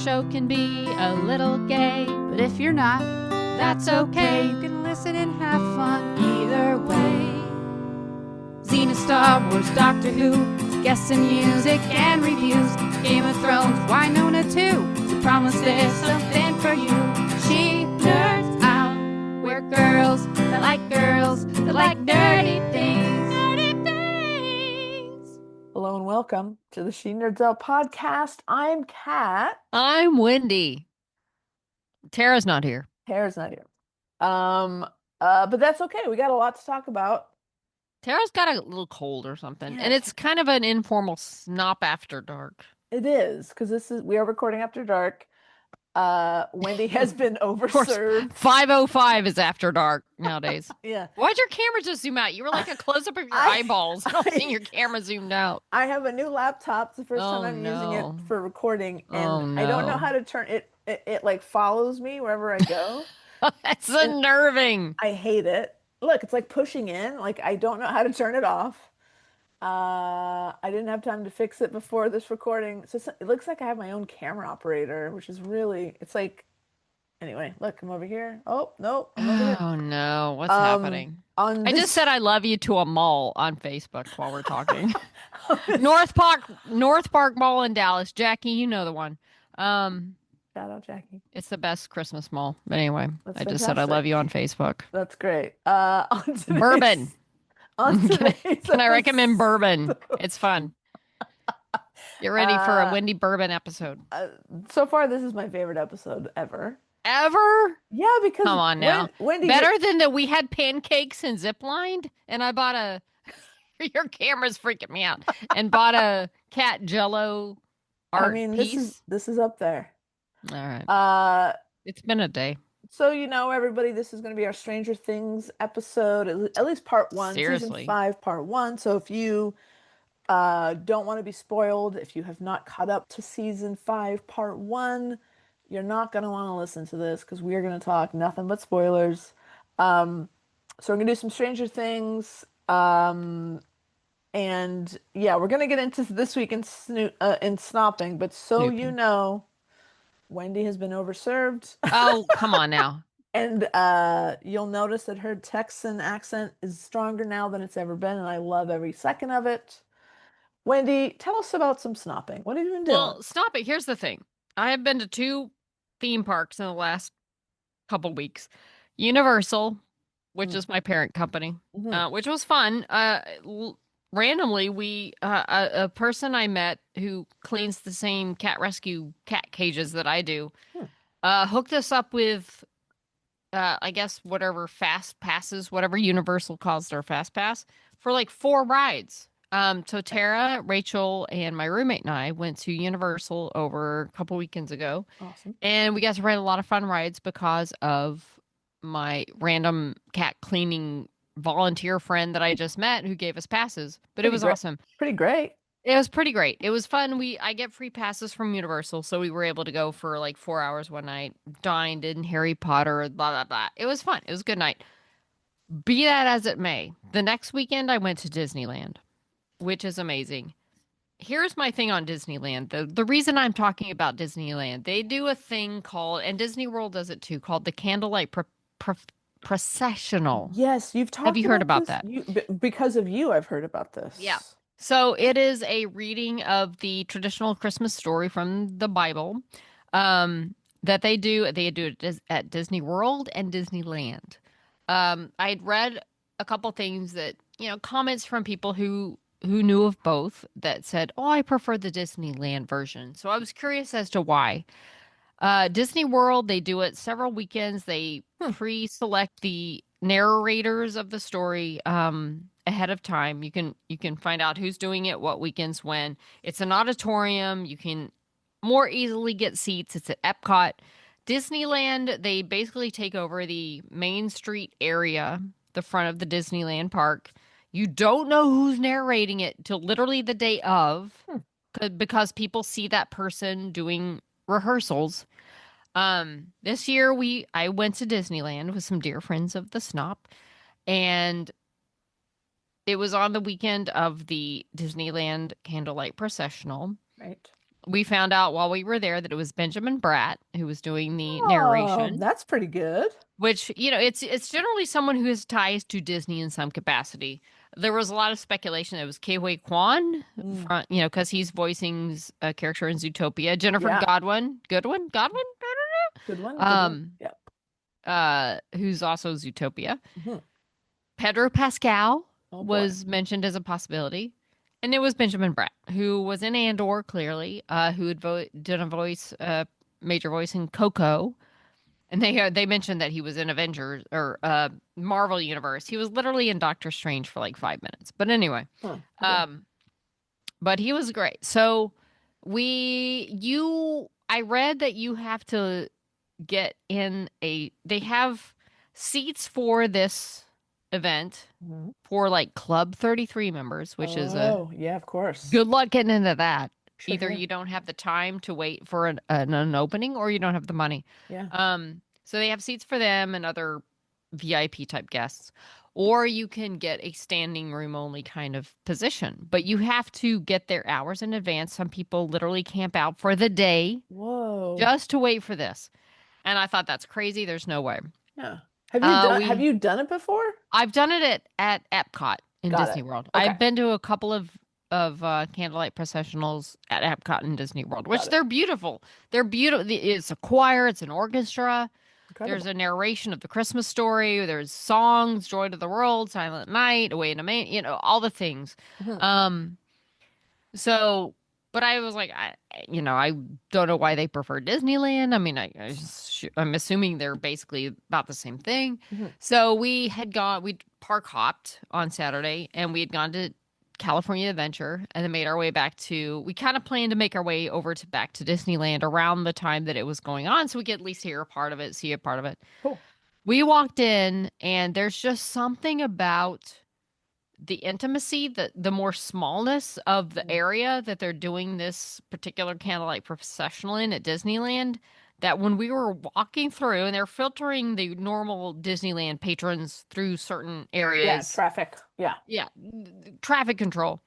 show can be a little gay, but if you're not, that's okay. You can listen and have fun either way. Xena, Star Wars, Doctor Who, guests and music and reviews, Game of Thrones, Winona too. So promise there's something for you. She nerds out. We're girls that like nerdy things. Nerdy things. Hello and welcome to the She Nerds Out podcast. I'm Kat. I'm Wendy. Tara's not here. Tara's not here. But that's okay. We got a lot to talk about. Tara's got a little cold or something, Yeah. and it's kind of an informal SNOP after dark. It is, because we are recording after dark. Wendy has been Of course, overserved. 5:05 is after dark nowadays. Yeah. Why'd your camera just zoom out? You were like a close-up of your eyeballs. I don't think your camera zoomed out. I have a new laptop. It's the first time I'm using it for recording, and I don't know how to turn it. It like follows me wherever I go. That's unnerving. I hate it. Look, it's like pushing in. Like, I don't know how to turn it off. I didn't have time to fix it before this recording. So it looks like I have my own camera operator, which is really, it's like, anyway, look, I'm over here. Oh, no, I'm over here. Oh no, what's happening? I just said I love you to a mall on Facebook while we're talking. North Park Mall in Dallas. Jackie, you know the one. Shout out, Jackie. It's the best Christmas mall. But anyway, That's I just said I love you on Facebook. That's great. Bourbon. Today's Can I recommend bourbon? It's fun. Get ready for a Wendy Bourbon episode. So far, this is my favorite episode ever. Ever? Yeah, because come on now. Wendy, better than that we had pancakes and ziplined, and I bought a. Your camera's freaking me out. And bought a cat Jello art piece. This is up there. All right. It's been a day. So, everybody, this is going to be our Stranger Things episode, at least part 1. Seriously. Season 5, part 1. So if you don't want to be spoiled, if you have not caught up to season 5, part 1, you're not going to want to listen to this because we are going to talk nothing but spoilers. So we're going to do some Stranger Things. And yeah, we're going to get into this week in snopping, but Snooping. You know, Wendy has been overserved. Oh, come on now. And you'll notice that her Texan accent is stronger now than it's ever been, and I love every second of it. Wendy, tell us about some snopping. What have you been doing? Well, snopping, here's the thing. I have been to 2 theme parks in the last couple weeks. Universal, which is my parent company, which was fun. Randomly, a person I met who cleans the same cat rescue cat cages that I do, hooked us up with, I guess, whatever fast passes, whatever Universal calls their fast pass, for like 4 rides. So Tara, Rachel, and my roommate and I went to Universal over a couple weekends ago. Awesome. And we got to ride a lot of fun rides because of my random cat cleaning volunteer friend that I just met who gave us passes, but it was awesome. Pretty great. It was pretty great. It was fun. I get free passes from Universal, so we were able to go for like 4 hours one night, dined in Harry Potter, blah, blah, blah. It was fun. It was a good night. Be that as it may, the next weekend I went to Disneyland, which is amazing. Here's my thing on Disneyland. The reason I'm talking about Disneyland, they do a thing called, and Disney World does it too, called the Candlelight Processional. Yes, you've talked. Have you heard about that? Because of you, I've heard about this. Yeah. So it is a reading of the traditional Christmas story from the Bible that they do. They do it at Disney World and Disneyland. I'd read a couple things that, comments from people who knew of both that said, oh, I prefer the Disneyland version. So I was curious as to why. Disney World, they do it several weekends. They pre-select the narrators of the story ahead of time. You can find out who's doing it, what weekends, when. It's an auditorium. You can more easily get seats. It's at Epcot. Disneyland, they basically take over the Main Street area, the front of the Disneyland park. You don't know who's narrating it till literally the day of, because people see that person doing rehearsals. This year I went to Disneyland with some dear friends of the SNOP, and it was on the weekend of the Disneyland Candlelight Processional. Right. we found out while we were there that it was Benjamin Bratt who was doing the Oh, narration, that's pretty good. which, it's generally someone who has ties to Disney in some capacity. There was a lot of speculation that it was Ke Kwan Mm, from, because he's voicing a character in Zootopia. Jennifer yeah. Godwin, Good one. Good one. um, Yeah. who's also Zootopia. Mhm. Pedro Pascal Oh boy. was mentioned as a possibility. And it was Benjamin Bratt, who was in Andor, clearly, who had done a major voice in Coco. And they mentioned that he was in Avengers or Marvel Universe. He was literally in Doctor Strange for like 5 minutes. But anyway, Huh. Okay. um, but he was great. So I read that you have to get in they have seats for this event Mhm. for like Club 33 members, which is a Oh, yeah, of course. good luck getting into that. Sure, Either sure. you don't have the time to wait for an opening or you don't have the money. Yeah. So they have seats for them and other VIP type guests. Or you can get a standing room only kind of position, but you have to get there hours in advance. Some people literally camp out for the day Whoa. just to wait for this. And I thought that's crazy. There's no way. Yeah. Have We you done it before? I've done it at Epcot in Got Disney it. World. Okay. I've been to a couple of candlelight processionals at Epcot and Disney World, Got which it. they're beautiful. They're beautiful. It's a choir, it's an orchestra. There's Incredible. a narration of the Christmas story. There's songs, Joy to the World, Silent Night, Away in a Main, all the things. Mhm. Um, so, but I was like, I don't know why they prefer Disneyland. I mean, I'm assuming they're basically about the same thing. Mhm. So we park hopped on Saturday and we had gone to California Adventure and then made our way we kind of planned to make our way back to Disneyland around the time that it was going on so we could at least hear a part of it, see a part of it. Cool. We walked in and there's just something about the intimacy, the more smallness of the Mhm. area that they're doing this particular candlelight processional in at Disneyland, that when we were walking through and they're filtering the normal Disneyland patrons through certain Yeah, areas, traffic. Yeah. yeah, traffic control.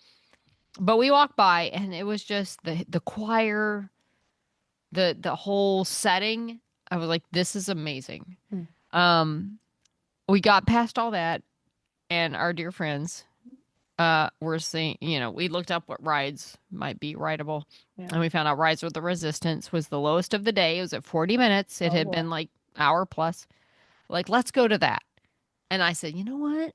But we walked by and it was just the choir, the whole setting. I was like, this is amazing. Mm. Um, we got past all that and our dear friends we're seeing, we looked up what rides might be rideable, Yeah. and we found out Rides with the Resistance was the lowest of the day. It was at 40 minutes. It Oh had boy. been like hour plus. Like, let's go to that. And I said, you know what?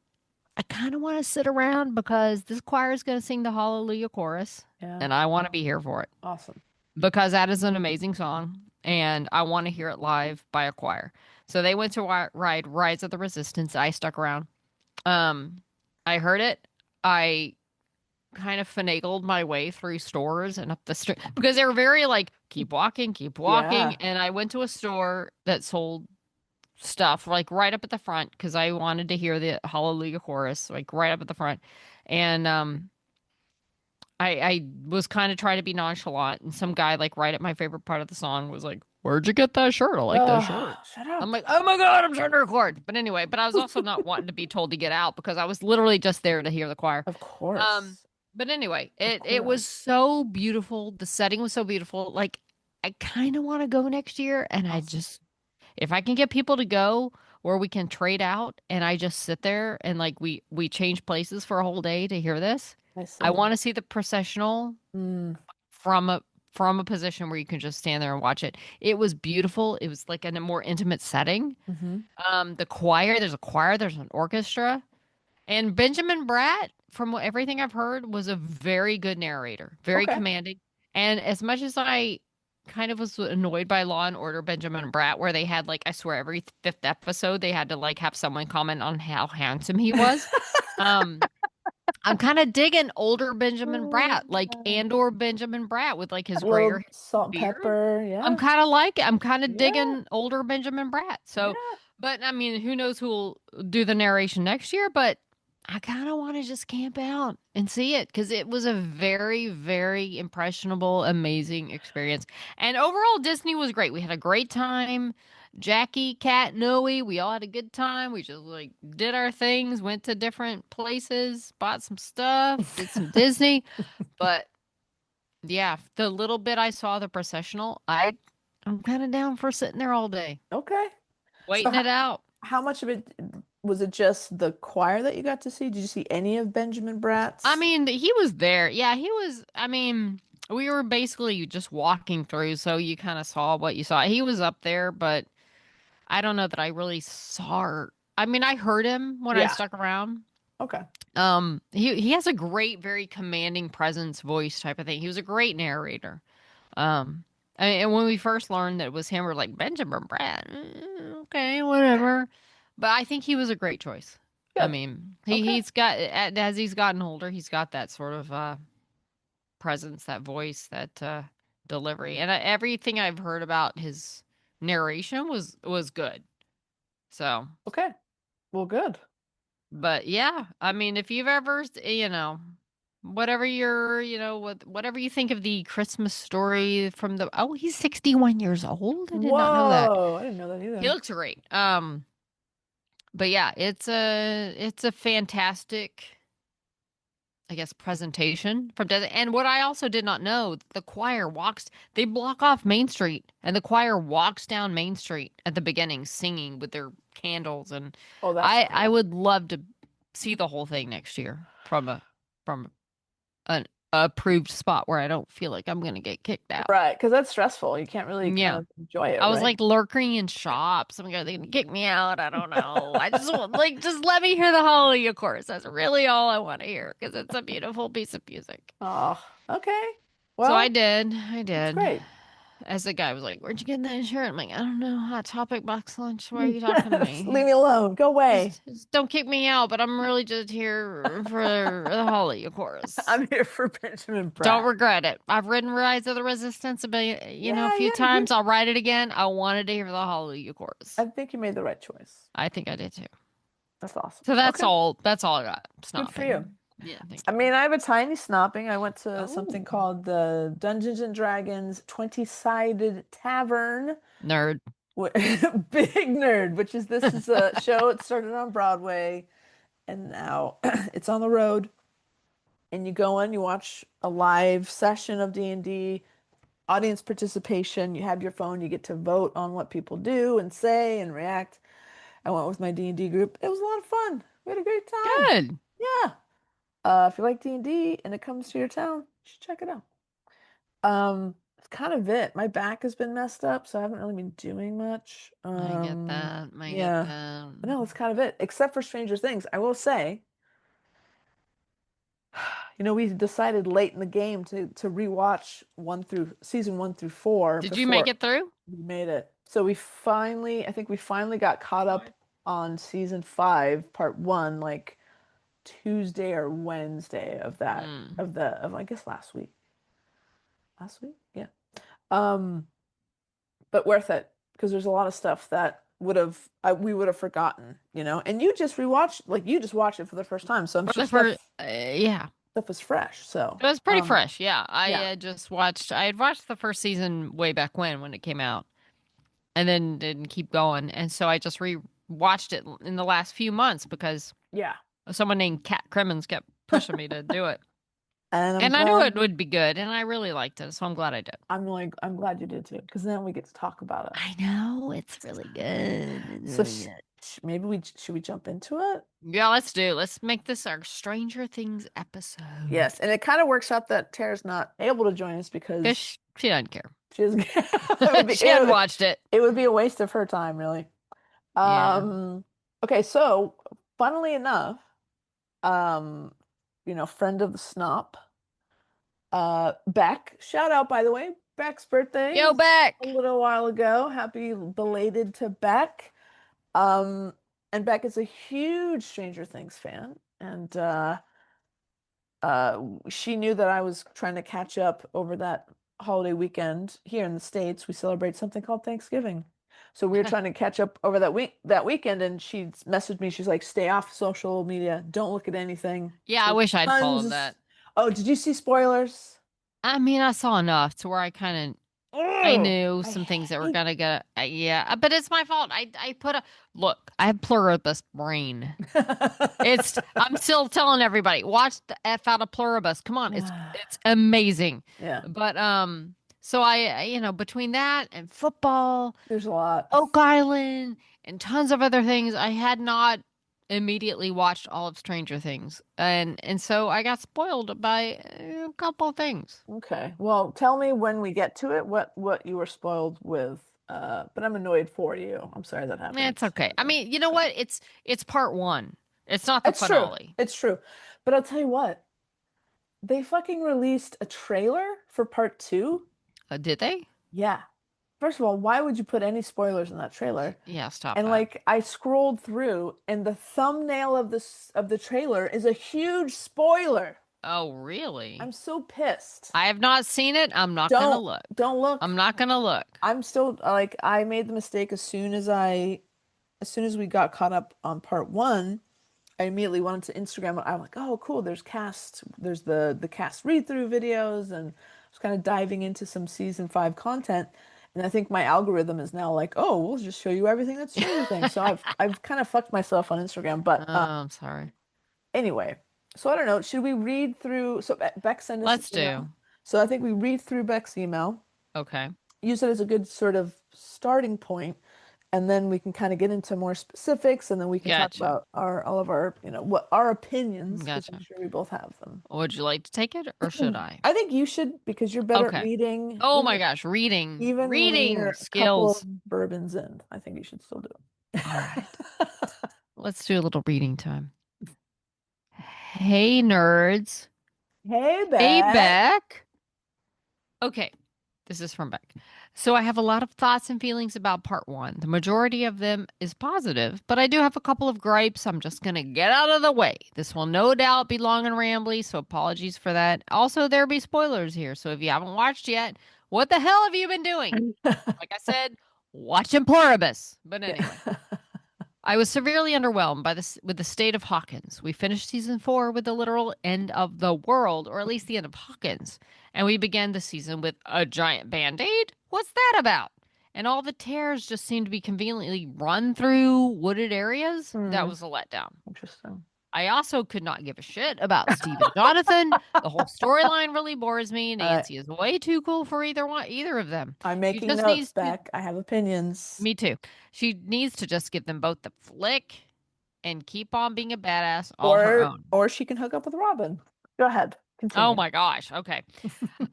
I kind of want to sit around because this choir is going to sing the Hallelujah chorus, Yeah. and I want to be here for it Awesome. because that is an amazing song, and I want to hear it live by a choir. So they went to ride Rides of the Resistance. I stuck around. Um, I heard it. I kind of finagled my way through stores and up the street because they were very like, keep walking, keep walking. Yeah. And I went to a store that sold stuff like right up at the front because I wanted to hear the Hallelujah chorus, like right up at the front. And I was kind of trying to be nonchalant, and some guy like right at my favorite part of the song was like, "Where'd you get that shirt? I like that shirt." Shut I'm up. like, "Oh my God, I'm trying to record." But anyway, but I was also not wanting to be told to get out because I was literally just there to hear the choir. Of Um, course. but anyway, The it was chorus. so beautiful. The setting was so beautiful. Like, I kind of want to go next year, and Awesome. if I can get people to go where we can trade out, and I just sit there and like we change places for a whole day to hear this. I I see. want to see the processional Mm. from a position where you can just stand there and watch it. It was beautiful. It was like in a more intimate setting. Mm-hmm. The choir, there's a choir, there's an orchestra. And Benjamin Bratt, from everything I've heard, was a very good narrator, very Okay. commanding. And as much as I kind of was annoyed by Law and Order Benjamin Bratt, where they had like, I swear, every fifth episode, they had to like have someone comment on how handsome he was. Um, I'm kind of digging older Benjamin Bratt, like Andor Benjamin Bratt with like his A grayer little hair salt and and beard. pepper. I'm Yeah. kind of like it. I'm kind of Yeah. digging older Benjamin Bratt. So, Yeah. but I mean, who knows who'll do the narration next year? But I kind of want to just camp out and see it because it was a very, very impressionable, amazing experience. And overall, Disney was great. We had a great time. Jackie, Kat, Noe, we all had a good time. We just like did our things, went to different places, bought some stuff, did some Disney. But Yeah, the little bit I saw the processional, I'm kind of down for sitting there all day, Okay. So waiting it out. how much of it was it just the choir that you got to see? Did you see any of Benjamin I Bratt's? mean, he was there. Yeah, he was. I mean, we were basically just walking through, so you kind of saw what you saw. He was up there, but I don't know that I really saw her. I mean, I heard him when I Yeah. stuck around. Okay. He has a great, very commanding presence, voice type of thing. He was a great narrator. Um, and when we first learned that it was him, we're like Benjamin Bratt. Okay, whatever. But I think he was a great choice. I Good. mean, Okay. he's got as he's gotten older, he's got that sort of presence, that voice, that delivery, and everything I've heard about his narration was good. So, Okay. Well, good. but yeah, I mean, if you've ever, whatever whatever you think of the Christmas story from the, oh, he's 61 years old. I did not know that. Whoa, I didn't know that He either. looks great. But yeah, it's a fantastic, I guess, presentation from Desert. And what I also did not know, the choir they block off Main Street, and the choir walks down Main Street at the beginning singing with their candles. And Oh, that's I cool. would love to see the whole thing next year from an approved spot where I don't feel like I'm gonna get kicked out. Right, because that's stressful. You can't really kind Yeah. of enjoy it, I was right? like lurking in shops. I'm gonna, they gonna kick me out. I don't know. I just want, like, just let me hear the Hallelujah chorus. That's really all I want to hear because it's a beautiful piece of music. Oh, okay. So I Well, did. I that's did. great. As the guy was like, "Where'd you get that shirt?" I'm like, "I don't know. Hot Topic box lunch. Why are you talking to Leave me? me alone. Go away. Just don't kick me out." But I'm really just here for the Hallelujah chorus. I'm here for Benjamin Don't Pratt. regret it. I've ridden Rise of the Resistance a Yeah, few yeah, times. I'll ride it again. I wanted to hear the Hallelujah I chorus. think you made the right choice. I think I did too. That's awesome. So that's Okay, all. That's all I got. good for you. Snopping. Yeah, thank I you. meig I have a tiny snopping. I went to Oh, something called the Dungeons and Dragons 20-sided tavern. nerd. Big nerd, which is this is a show. It started on Broadway and now it's on the road. And you go in, you watch a live session of D&D, audience participation. You have your phone, you get to vote on what people do and say and react. I went with my D&D group. It was a lot of fun. We had a great time. Good. Yeah. If you like D&D and it comes to your town, you should check it out. It's kind of it. My back has been messed up, so I haven't really been doing much. I get that. I get Yeah. that. But no, that's kind of it. Except for Stranger Things. I will say, we decided late in the game to rewatch season 1 through 4 Did you make before it through? we made it. So I think we finally got caught up on season 5, part 1, like Tuesday or Wednesday of that Mm. of I guess last week. Last week? Yeah. Um, but worth it because there's a lot of stuff that we would have forgotten. And you just watched it for the first time, so I'm For sure the first, stuff yeah, stuff was fresh. So, it was pretty fresh. Yeah, yeah. I had watched the first season way back when it came out, and then didn't keep going, and so I just re-watched it in the last few months because Yeah. someone named Kat Crimmins kept pushing me to do it, And I'm and I knew it glad would be good, and I really liked it, so I'm glad I did. I'm glad you did too, because then we get to talk about it. I know it's really good. It's So really good. maybe we should we jump into it? Yeah, let's do. Let's make this our Stranger Things episode. Yes, and it kind of works out that Tara's not able to join us Because because she doesn't care. she doesn't. She hadn't watched it. It would be a waste of her time, really. Yeah. Um, okay, so funnily enough, um, friend of the SNOP, Beck, shout out by the way, Beck's birthday Yo, was a Beck. little while ago. Happy belated to Beck. Um, and Beck is a huge Stranger Things fan, and she knew that I was trying to catch up over that holiday weekend here in the States. We celebrate something called Thanksgiving. So we were trying to catch up over that weekend, and she messaged me. She's like, "Stay off social media. Don't look at anything." Yeah, I There's wish I'd tons followed of. that. Oh, did you see spoilers? I mean, I saw enough to where I kind of I Oh, knew I some things that were hate. gonna get. Yeah, but it's my fault. I put a look. I have pluribus brain. I'm still telling everybody, watch the F out of pluribus. Come on, it's amazing. Yeah, But so between that and football, there's a lot. Oak Island, and tons of other things, I had not immediately watched all of Stranger Things, and so I got spoiled by a couple of things. Okay. Well, tell me when we get to it what you were spoiled with. But I'm annoyed for you. I'm sorry that happened. It's okay. I mean, you know Okay. what? It's part one. It's not the It's true. finale. It's true. But I'll tell you what, they fucking released a trailer for part two. Did they? Yeah. First of all, why would you put any spoilers in that trailer? Yeah, stop And that. like I scrolled through and the thumbnail of the trailer is a huge spoiler. Oh, really? I'm so pissed. I have not seen it. I'm not gonna Don't look. don't look. I'm not gonna look. I'm still like I made the mistake as soon as we got caught up on part one, I immediately went to Instagram. I'm like, oh, cool. There's the cast read through videos, and I was kind of diving into some season five content. And I think my algorithm is now like, oh, we'll just show you everything that's Stranger Things. So I've kind of fucked myself on Instagram. Oh, But I'm sorry. anyway, so I don't know. Should we read through? So Beck sent us an Let's email. do. So I think we read through Beck's email, Okay. use it as a good sort of starting point, and then we can kind of get into more specifics, and then we can talk Gotcha. about our all of our, what our opinions, because I'm Gotcha. sure we both have them. Would you like to take it or should I? I think you should because you're better at Okay. reading, Oh my even gosh, reading. even when Reading you're a couple of skills. bourbons in. I think you should still do All right. it. Let's do a little reading time. Hey, nerds. Hey, Hey, Beck. Beck. Okay. This is from Beck. So I have a lot of thoughts and feelings about part one. The majority of them is positive, but I do have a couple of gripes. I'm just going to get out of the way. This will no doubt be long and rambly, so apologies for that. Also, there'll be spoilers here, so if you haven't watched yet, what the hell have you been doing? Like I said, watching Pluribus. But anyway. I was severely underwhelmed by this with the state of Hawkins. We finished season 4 with the literal end of the world, or at least the end of Hawkins, and we began the season with a giant band-aid. What's that about? And all the tears just seemed to be conveniently run through wooded areas. That Hmm, was a letdown. interesting. I also could not give a shit about Steve and Jonathan. The whole storyline really bores me. All right, Nancy is way too cool for either of them. I'm She making just notes, needs to. Beck. I have opinions. Me too. She needs to just give them both the flick and keep on being a badass all her Or own. or she can hook up with Robin. Go ahead, Oh continue. my gosh. Okay.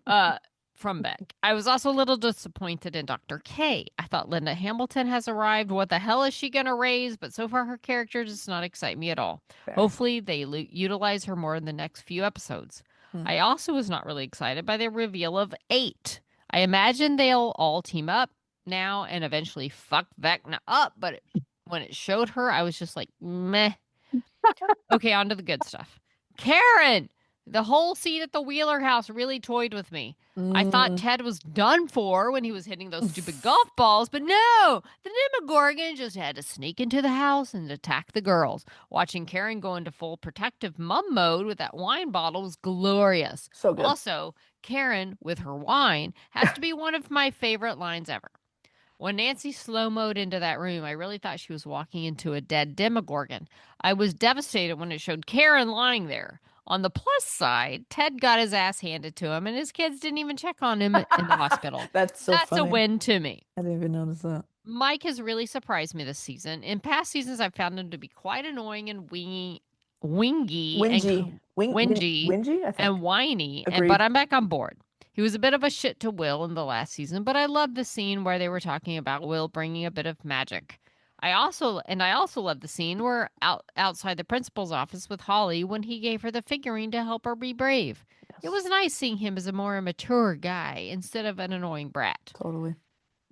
Uh from Beck. I was also a little disappointed in Dr. K. I thought Linda Hamilton has arrived. What the hell is she going to raise? But so far her character does not excite me at all. Fair. Hopefully they utilize her more in the next few episodes. Hmm. I also was not really excited by the reveal of 8. I imagine they'll all team up now and eventually fuck Vecna up, but when it showed her, I was just like, meh. Okay, on to the good stuff. Karen! The whole scene at the Wheeler house really toyed with me. I thought Mm. Ted was done for when he was hitting those stupid golf balls, but no! The Demogorgon just had to sneak into the house and attack the girls. Watching Karen go into full protective mum mode with that wine bottle was glorious. So good. Also, Karen, with her wine, has to be one of my favorite lines ever. When Nancy slow mode into that room, I really thought she was walking into a dead Demogorgon. I was devastated when it showed Karen lying there. On the plus side, Ted got his ass handed to him, and his kids didn't even check on him in the hospital. That's so That's a funny. win to me. I didn't even notice that. Mike has really surprised me this season. In past seasons, I've found him to be quite annoying and wingy and Wingy. whingy Wingy, I and think. whiny, but Agreed. I'm back on board. He was a bit of a shit to Will in the last season, but I loved the scene where they were talking about Will bringing a bit of magic. I also love the scene where outside the principal's office with Holly when he gave her the figurine to help her be brave. It was Yes, nice seeing him as a more mature guy instead of an annoying brat. totally.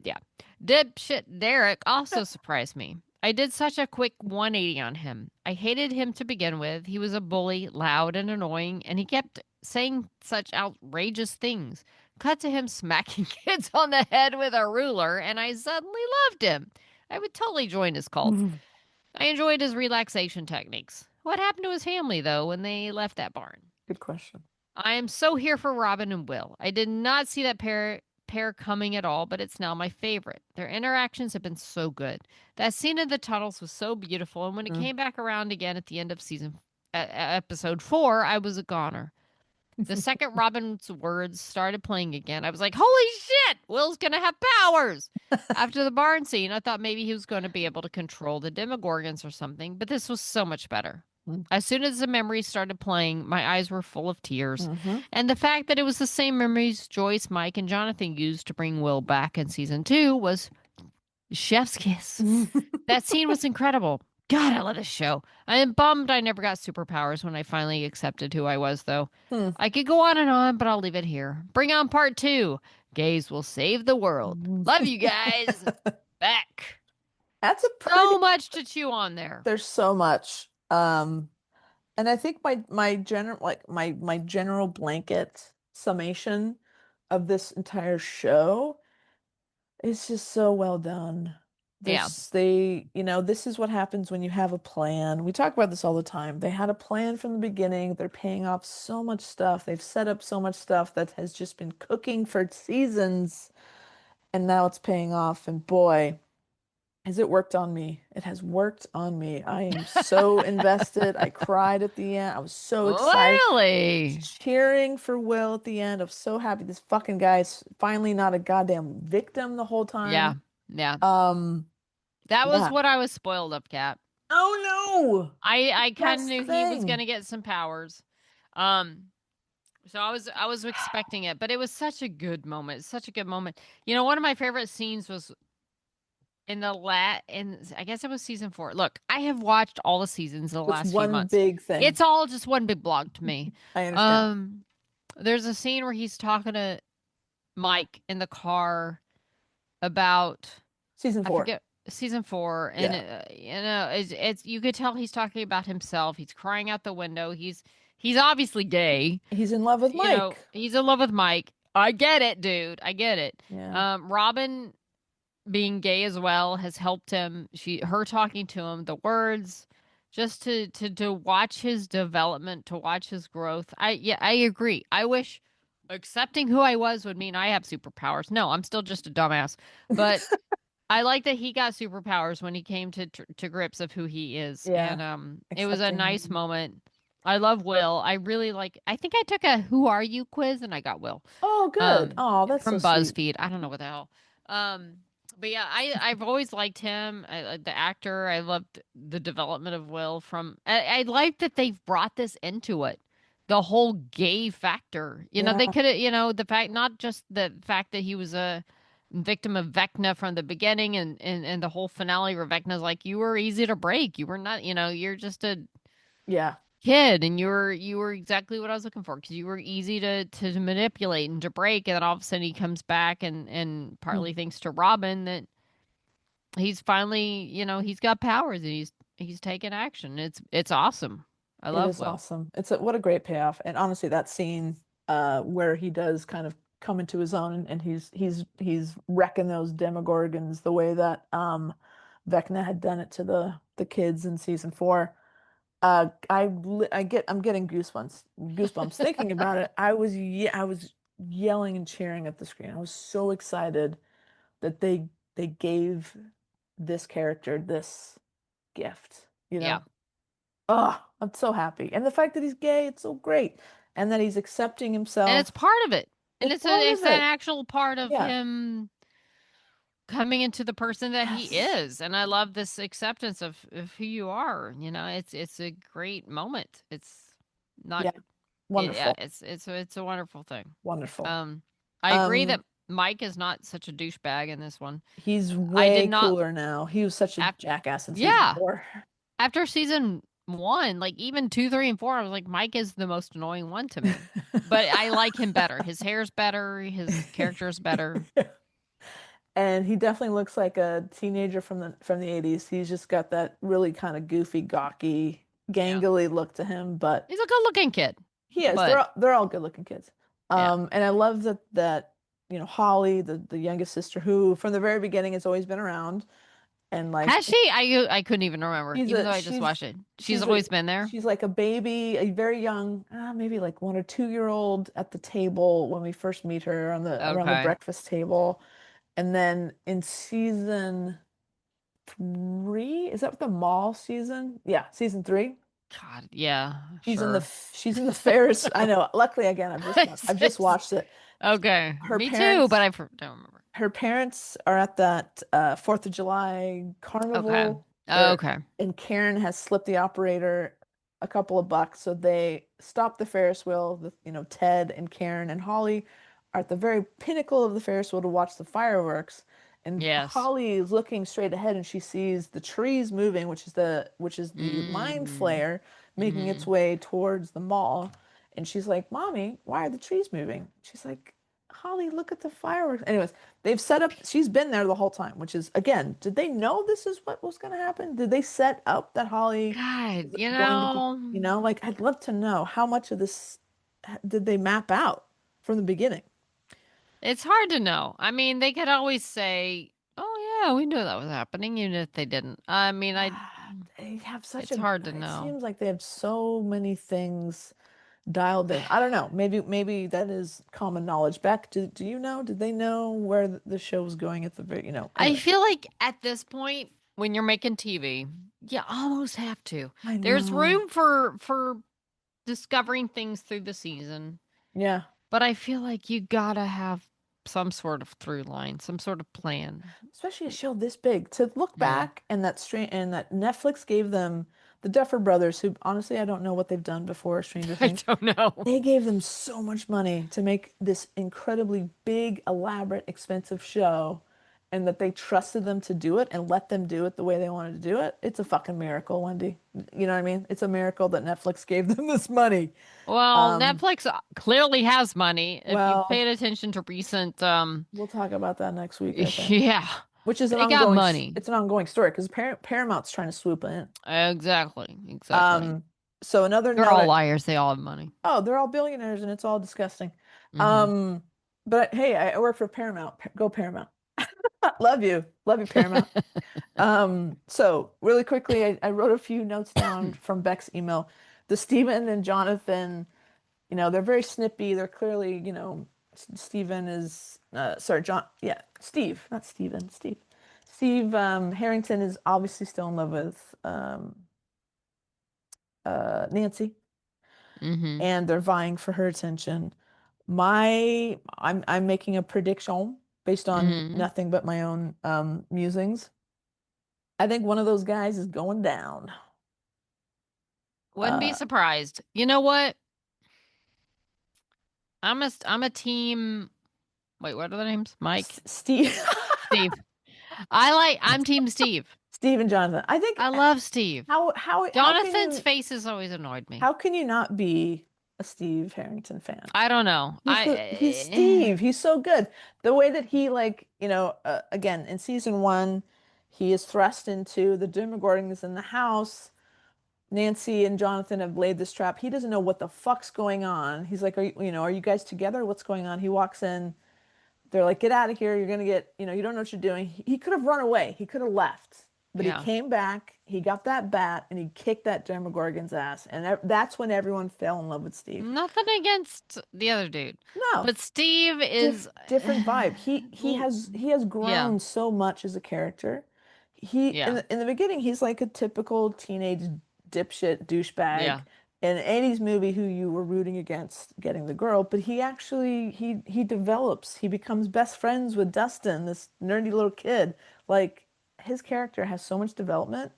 Yeah. Dipshit Derek also surprised me. I did such a quick 180 on him. I hated him to begin with. He was a bully, loud and annoying, and he kept saying such outrageous things. Cut to him smacking kids on the head with a ruler, and I suddenly loved him. I would totally join his cult. I enjoyed his relaxation techniques. What happened to his family, though, when they left that barn? Good question. I am so here for Robin and Will. I did not see that pair coming at all, but it's now my favorite. Their interactions have been so good. That scene in the tunnels was so beautiful, and when it Mm. came back around again at the end of episode 4, I was a goner. The second Robin's words started playing again, I was like, holy shit, Will's going to have powers. After the barn scene, I thought maybe he was going to be able to control the Demogorgons or something, but this was so much better. Mm. As soon as the memories started playing, my eyes were full of tears. Mm-hmm. And the fact that it was the same memories Joyce, Mike, and Jonathan used to bring Will back in season 2 was chef's kiss. That scene was incredible. God, I love this show. I am bummed I never got superpowers when I finally accepted who I was, though. Hmm. I could go on and on, but I'll leave it here. Bring on part 2. Gays will save the world. Love you guys. Back. That's a pretty, So much to chew on there. there's so much. And I think my general like my general blanket summation of this entire show is just so well done. Yeah. This is what happens when you have a plan. We talk about this all the time. They had a plan from the beginning. They're paying off so much stuff. They've set up so much stuff that has just been cooking for seasons, and now it's paying off. And boy, has it worked on me. It has worked on me. I am so invested. I cried at the end. I was so excited. Really? Cheering for Will at the end. I was so happy this fucking guy's finally not a goddamn victim the whole Yeah. time. Yeah. Um, That was yeah. what I was spoiled of, Cat. Oh no! I kind of Best knew he was going thing. to get some powers. Um so I was expecting it, but it was such a good moment. Such a good moment. You know, one of my favorite scenes was in I guess it was season 4. Look, I have watched all the seasons the Just last few one months. big thing. It's all just one big blog to me. I understand. Um there's a scene where he's talking to Mike in the car about Season I 4. forget season 4, and Yeah. it's you could tell he's talking about himself. He's crying out the window. He's obviously gay. He's in love with You know, Mike. he's in love with Mike. I get it, dude. I get it. Yeah. Robin being gay as well has helped him. Her talking to him, the words, just to watch his development, to watch his growth. I agree. I wish accepting who I was would mean I have superpowers. No, I'm still just a dumbass. But I like that he got superpowers when he came to grips of who he is, and Yeah. it was a Accepting nice him. moment. I love Will. I really like. I think I took a "Who are you" quiz, and I got Will. Oh, good. Oh, that's so From sweet. BuzzFeed. I don't know what the hell. Um, but yeah, I've always liked him. The actor. I loved the development of Will. I like that they've brought this into it. The whole gay factor. You know, Yeah. they could have. You know, the fact not just the fact that he was a victim of Vecna from the beginning, and the whole finale where Vecna's like, you were easy to break. You were not. You know, you're just a Yeah. kid, and you were exactly what I was looking for, because you were easy to manipulate and to break, and then all of a sudden he comes back, and Mm. partly thanks to Robin that he's finally, he's got powers, and he's taken action. It's awesome. I It love is Will. awesome. What a great payoff. And honestly, that scene where he does kind of come into his own and he's wrecking those Demogorgons the way that Vecna had done it to the kids in season 4. I'm getting goosebumps thinking about it. I was yelling and cheering at the screen. I was so excited that they gave this character this gift, you Yeah, know? Oh, I'm so happy. And the fact that he's gay, it's so great. And that he's accepting and it's himself. part of it, and It's it's part it's of an it. actual part of Yeah. him coming into the person that he Yes. is. And I love this acceptance of who you are. It's a great moment. It's not Yeah. Yeah, Wonderful. it's a wonderful thing. Wonderful. Um, I agree Um, that Mike is not such a douchebag in this one. he's I did way not cooler now. He was such a after jackass in season Yeah, 4. after season 1, like even 2, 3, and 4, I was like, Mike is the most annoying one to me. But I like him better. His hair's better. His character's better. And he definitely looks like a teenager from the 80s. He's just got that really kind of goofy, gawky, Yeah, gangly look to him, but he's a good-looking kid. he is. But They're all good-looking kids. yeah, And I love that Holly, the youngest sister, who from the very beginning has always been around, And like Has she? I couldn't even remember, she's even a though I just she's watched it. She's she's a always been there. she's like a baby, a very young, maybe like 1 or 2 year old at the table when we first meet her on the around the Okay. breakfast table. And then in season 3, is that the mall season? Yeah, season 3. God, yeah, She's in the sure. she's in the Ferris. I know. Luckily, again, I've just watched it. Okay, Her me too, but parents don't remember. her parents are at that 4th of July Okay. carnival. They're Okay. and Karen has slipped the operator a couple of bucks, so they stop the Ferris wheel. Ted and Karen and Holly are at the very pinnacle of the Ferris wheel to watch the fireworks. And Yes. Holly is looking straight ahead, and she sees the trees moving, which is the mind Mm. flare making its Hmm. way towards the mall. And she's like, "Mommy, why are the trees moving?" She's like, "Holly, look at the fireworks." Anyways, they've set up, she's been there the whole time, which is, again, did they know this is what was going to happen? Did they set up that Holly God, was going to be, like, I'd love to know how much of this did they map out from the beginning? it's hard to know. I mean, they could always say, "Oh yeah, we knew that was happening," even if they didn't. I mean, They have it's hard to it know. seems like they have so many things dialed in. I don't know. Maybe that is common knowledge. Beck, do you know? Did they know where the show was going at the I anyways. feel like at this point, when you're making TV, you almost have to. I There's know. room for discovering things through the season, Yeah. but I feel like you gotta have some sort of through line, some sort of plan. Especially a show this big to look Yeah. back and that Netflix gave them the Duffer Brothers, who honestly I don't know what they've done before Stranger I Things. don't know. They gave them so much money to make this incredibly big, elaborate, expensive show, and that they trusted them to do it and let them do it the way they wanted to do it. It's a fucking miracle, Wendy. You know what I mean? It's a miracle that Netflix gave them this money. Well, Um, Netflix clearly has money. If you've well, paid attention to recent, we'll talk about that next week, I think. yeah, Which is they got money. it's an ongoing story because Paramount's trying to swoop in. Exactly, exactly. Um, so another They're note, all liars. They all have money. oh, they're all billionaires and it's all disgusting. Hmm. Um, but hey, I work for Paramount. Go Paramount. Love you. Love you, Paramount. So really quickly, I wrote a few notes down from Beck's email. The Stephen and Jonathan, they're very snippy. They're clearly, Stephen is, sorry, John, yeah, Steve, not Stephen, Steve. Steve Harrington is obviously still in love with Nancy, Hmm. and they're vying for her attention. I'm making a prediction based on Hmm. nothing but my own musings. I think one of those guys is going down. Wouldn't be Uh, surprised. You know what? I'm a team. Wait, what are their names? Mike, Steve, Steve. I'm team Steve. Steve and Jonathan. I think I love Steve. how can Jonathan's you face has always annoyed me. how can you not be a Steve Harrington fan? I don't know. He's Steve. He's so good. The way that he like, again, in season 1, he is thrust into the Demogorgons in the house. Nancy and Jonathan have laid this trap. He doesn't know what the fuck's going on. He's like, are you guys together? What's going on? He walks in. They're like, get out of here. You're gonna get, you don't know what you're doing. He could have run away. He could have left, but he yeah. came back. He got that bat and he kicked that Demogorgon's ass. And that's when everyone fell in love with Steve. Nothing against the other dude, No, but Steve is. different vibe. He has Yeah. grown so much as a character. He Yeah. in the beginning he's like a typical teenage dipshit douchebag Yeah. in an 80s movie who you were rooting against getting the girl, but he actually he develops. He becomes best friends with Dustin, this nerdy little kid. Like his character has so much development.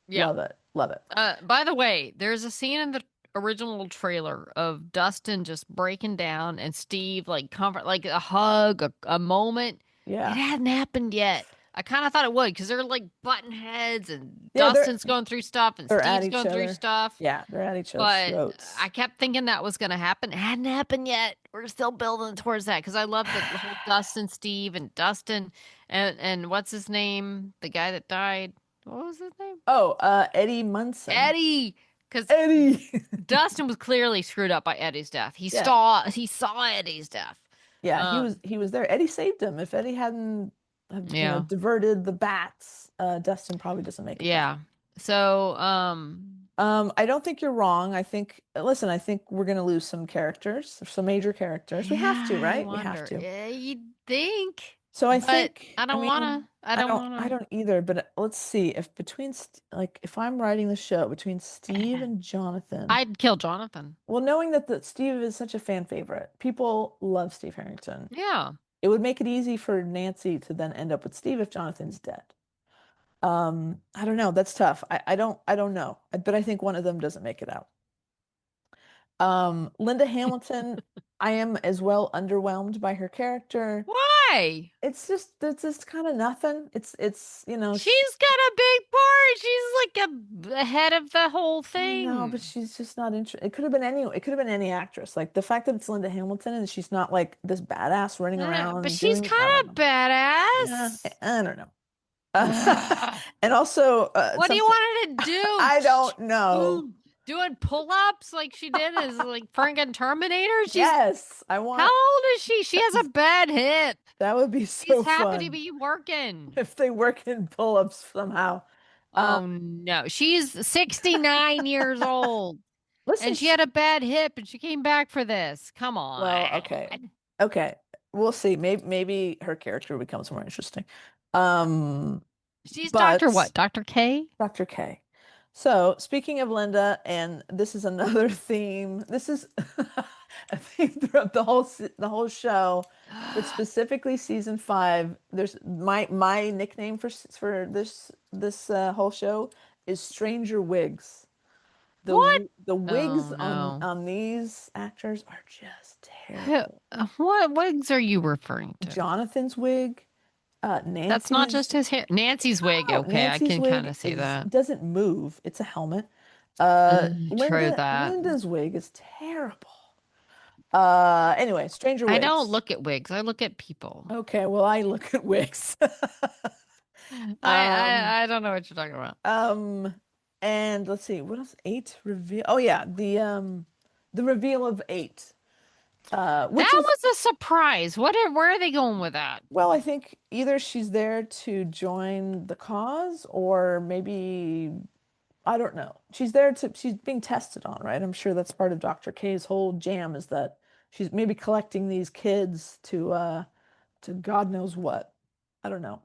Yeah. Love it. Love it. By the way, there's a scene in the original trailer of Dustin just breaking down and Steve like comfort, like a hug, a moment. It Yeah. hadn't happened yet. I kind of thought it would because they're like button heads and Yeah, Dustin's going through stuff and they're at Steve's each going through other. stuff. Yeah, they're at each other's But throats. I kept thinking that was going to happen. It hadn't happened yet. We're still building towards that because I love the whole Dustin, Steve, and Dustin, and what's his name? The guy that died. What was his name? Oh, Eddie Munson. Eddie. Because Eddie. Dustin was clearly screwed up by Eddie's death. Yeah. He saw Eddie's death. Yeah, he was Um. he was there. Eddie saved him. If Eddie hadn't have, Yeah. diverted the bats, Destin probably doesn't make it back. Yeah. So, I don't think you're wrong. I think, listen, I think we're gonna lose some characters, some major characters. We have to, yeah, I right? We have wonder. to. You'd think, So I but think, I I don't mean, wanna. I don't I wanna. don't either, but let's see if between like if I'm writing the show between Steve and Jonathan, I'd kill Jonathan. well, knowing that Steve is such a fan favorite, people love Steve Harrington. Yeah. It would make it easy for Nancy to then end up with Steve if Jonathan's dead. I don't know. That's tough. I don't know. But I think one of them doesn't make it out. Linda Hamilton, I am as well underwhelmed by her character. Why? It's just kind of nothing. You know, She's got a big part. She's like a head of the whole I know, but thing. she's just not interested. It could have been any actress. Like the fact that it's Linda Hamilton and she's not like this badass running But around she's doing, I kind don't of know. Yeah, badass. I don't know. Ugh. And also, What do you something want her to do? I don't know. Doing pull-ups like she did as like Franken Terminator? Yes, I How want old is she? She has a bad hip. that would be She's so happy to fun be working. if they work in pull-ups somehow. Um, Oh no. She's 69 years old listen, and she had a bad hip and she came back for this. Come well, on. okay. Okay. We'll see. Maybe her character becomes more interesting. Um, She's Dr. but what? Dr. K? Dr. K. So, speaking of Linda, and this is another theme. This is a theme throughout the whole show, but specifically season 5. There's my nickname for this whole show is Stranger Wigs. What? The Oh wigs no. on these actors are just Who- terrible. What wigs are you referring to? Jonathan's wig, That's not Nancy's just his hair. Nancy's wig. no, Okay, I Nancy's can kind wig of see is that. doesn't move. It's a helmet. True that. Linda's wig is terrible. Anyway, Stranger I don't Wigs. look at wigs. I look at people. Okay, well, I look at wigs. Um, I don't know what you're talking about. um, and let's see, what else? Eight reveal. Oh yeah, the reveal of eight. Which That is was a surprise. Where are they going with that? well, I think either she's there to join the cause or maybe I don't know. She's being tested on, right? I'm sure that's part of Dr. K's whole jam is that she's maybe collecting these kids to God knows what. I don't know.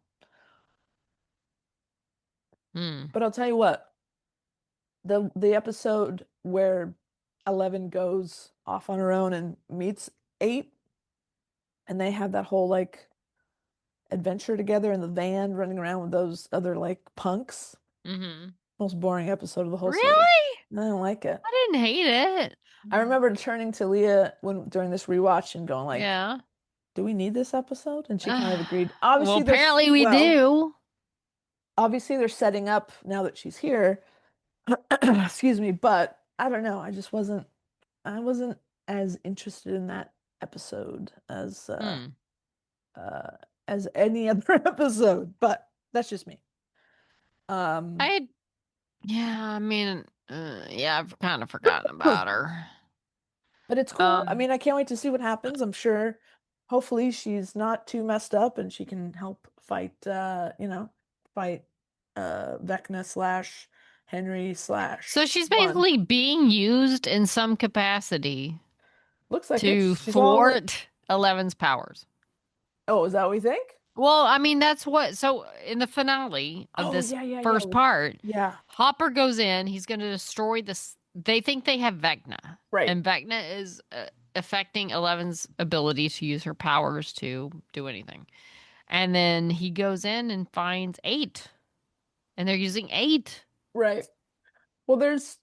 Hmm. But I'll tell you what, the episode where 11 goes off on her own and meets 8 and they have that whole like adventure together in the van running around with those other like punks. Mm-hmm. Most boring episode of the whole series. Really? I don't like it. I didn't hate it. I remember turning to Leah when during this rewatch and going like, Yeah. "Do we need this episode?" And she kind of agreed. Well, apparently we do. Obviously they're setting up now that she's here. Excuse me, but I don't know. I wasn't as interested in that episode Hmm. uh as any other episode, but that's just me. Um I yeah, I mean, yeah, I've kind of forgotten about her. But it's cool. I Um, mean, I can't wait to see what happens. I'm sure, hopefully, she's not too messed up and she can help fight, fight Vecna slash Henry so slash she's one. basically being used in some capacity Looks like it. to She's all in. thwart Eleven's powers. Oh, is that what we think? Well, I mean, that's what. So in the finale of Oh, this yeah, yeah, yeah. first part, Yeah, Hopper goes in. He's going to destroy this. They think they have Vecna, right, and Vecna is affecting Eleven's ability to use her powers to do anything. And then he goes in and finds 8, and they're using 8. right. Well, there's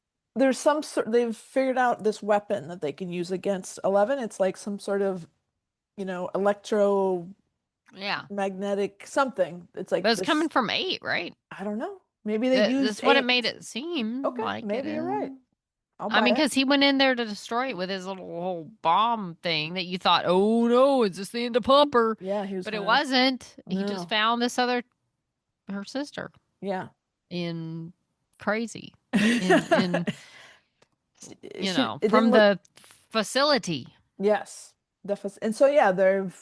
some sort they've figured out this weapon that they can use against 11. It's like some sort of, electromagnetic Yeah, something. It's but like it's coming this, from 8, right? I don't know. Maybe they used That's what it eight. made it seem Okay, like it maybe you're is. right. I'll I buy mean, it. because he went in there to destroy it with his little whole bomb thing that you thought, oh no, is this the end of Pumper? Yeah, he was But it gonna. wasn't. He just No. found this other, her sister, Yeah. in crazy, in It didn't from look. the facility. Yes. And so yeah, the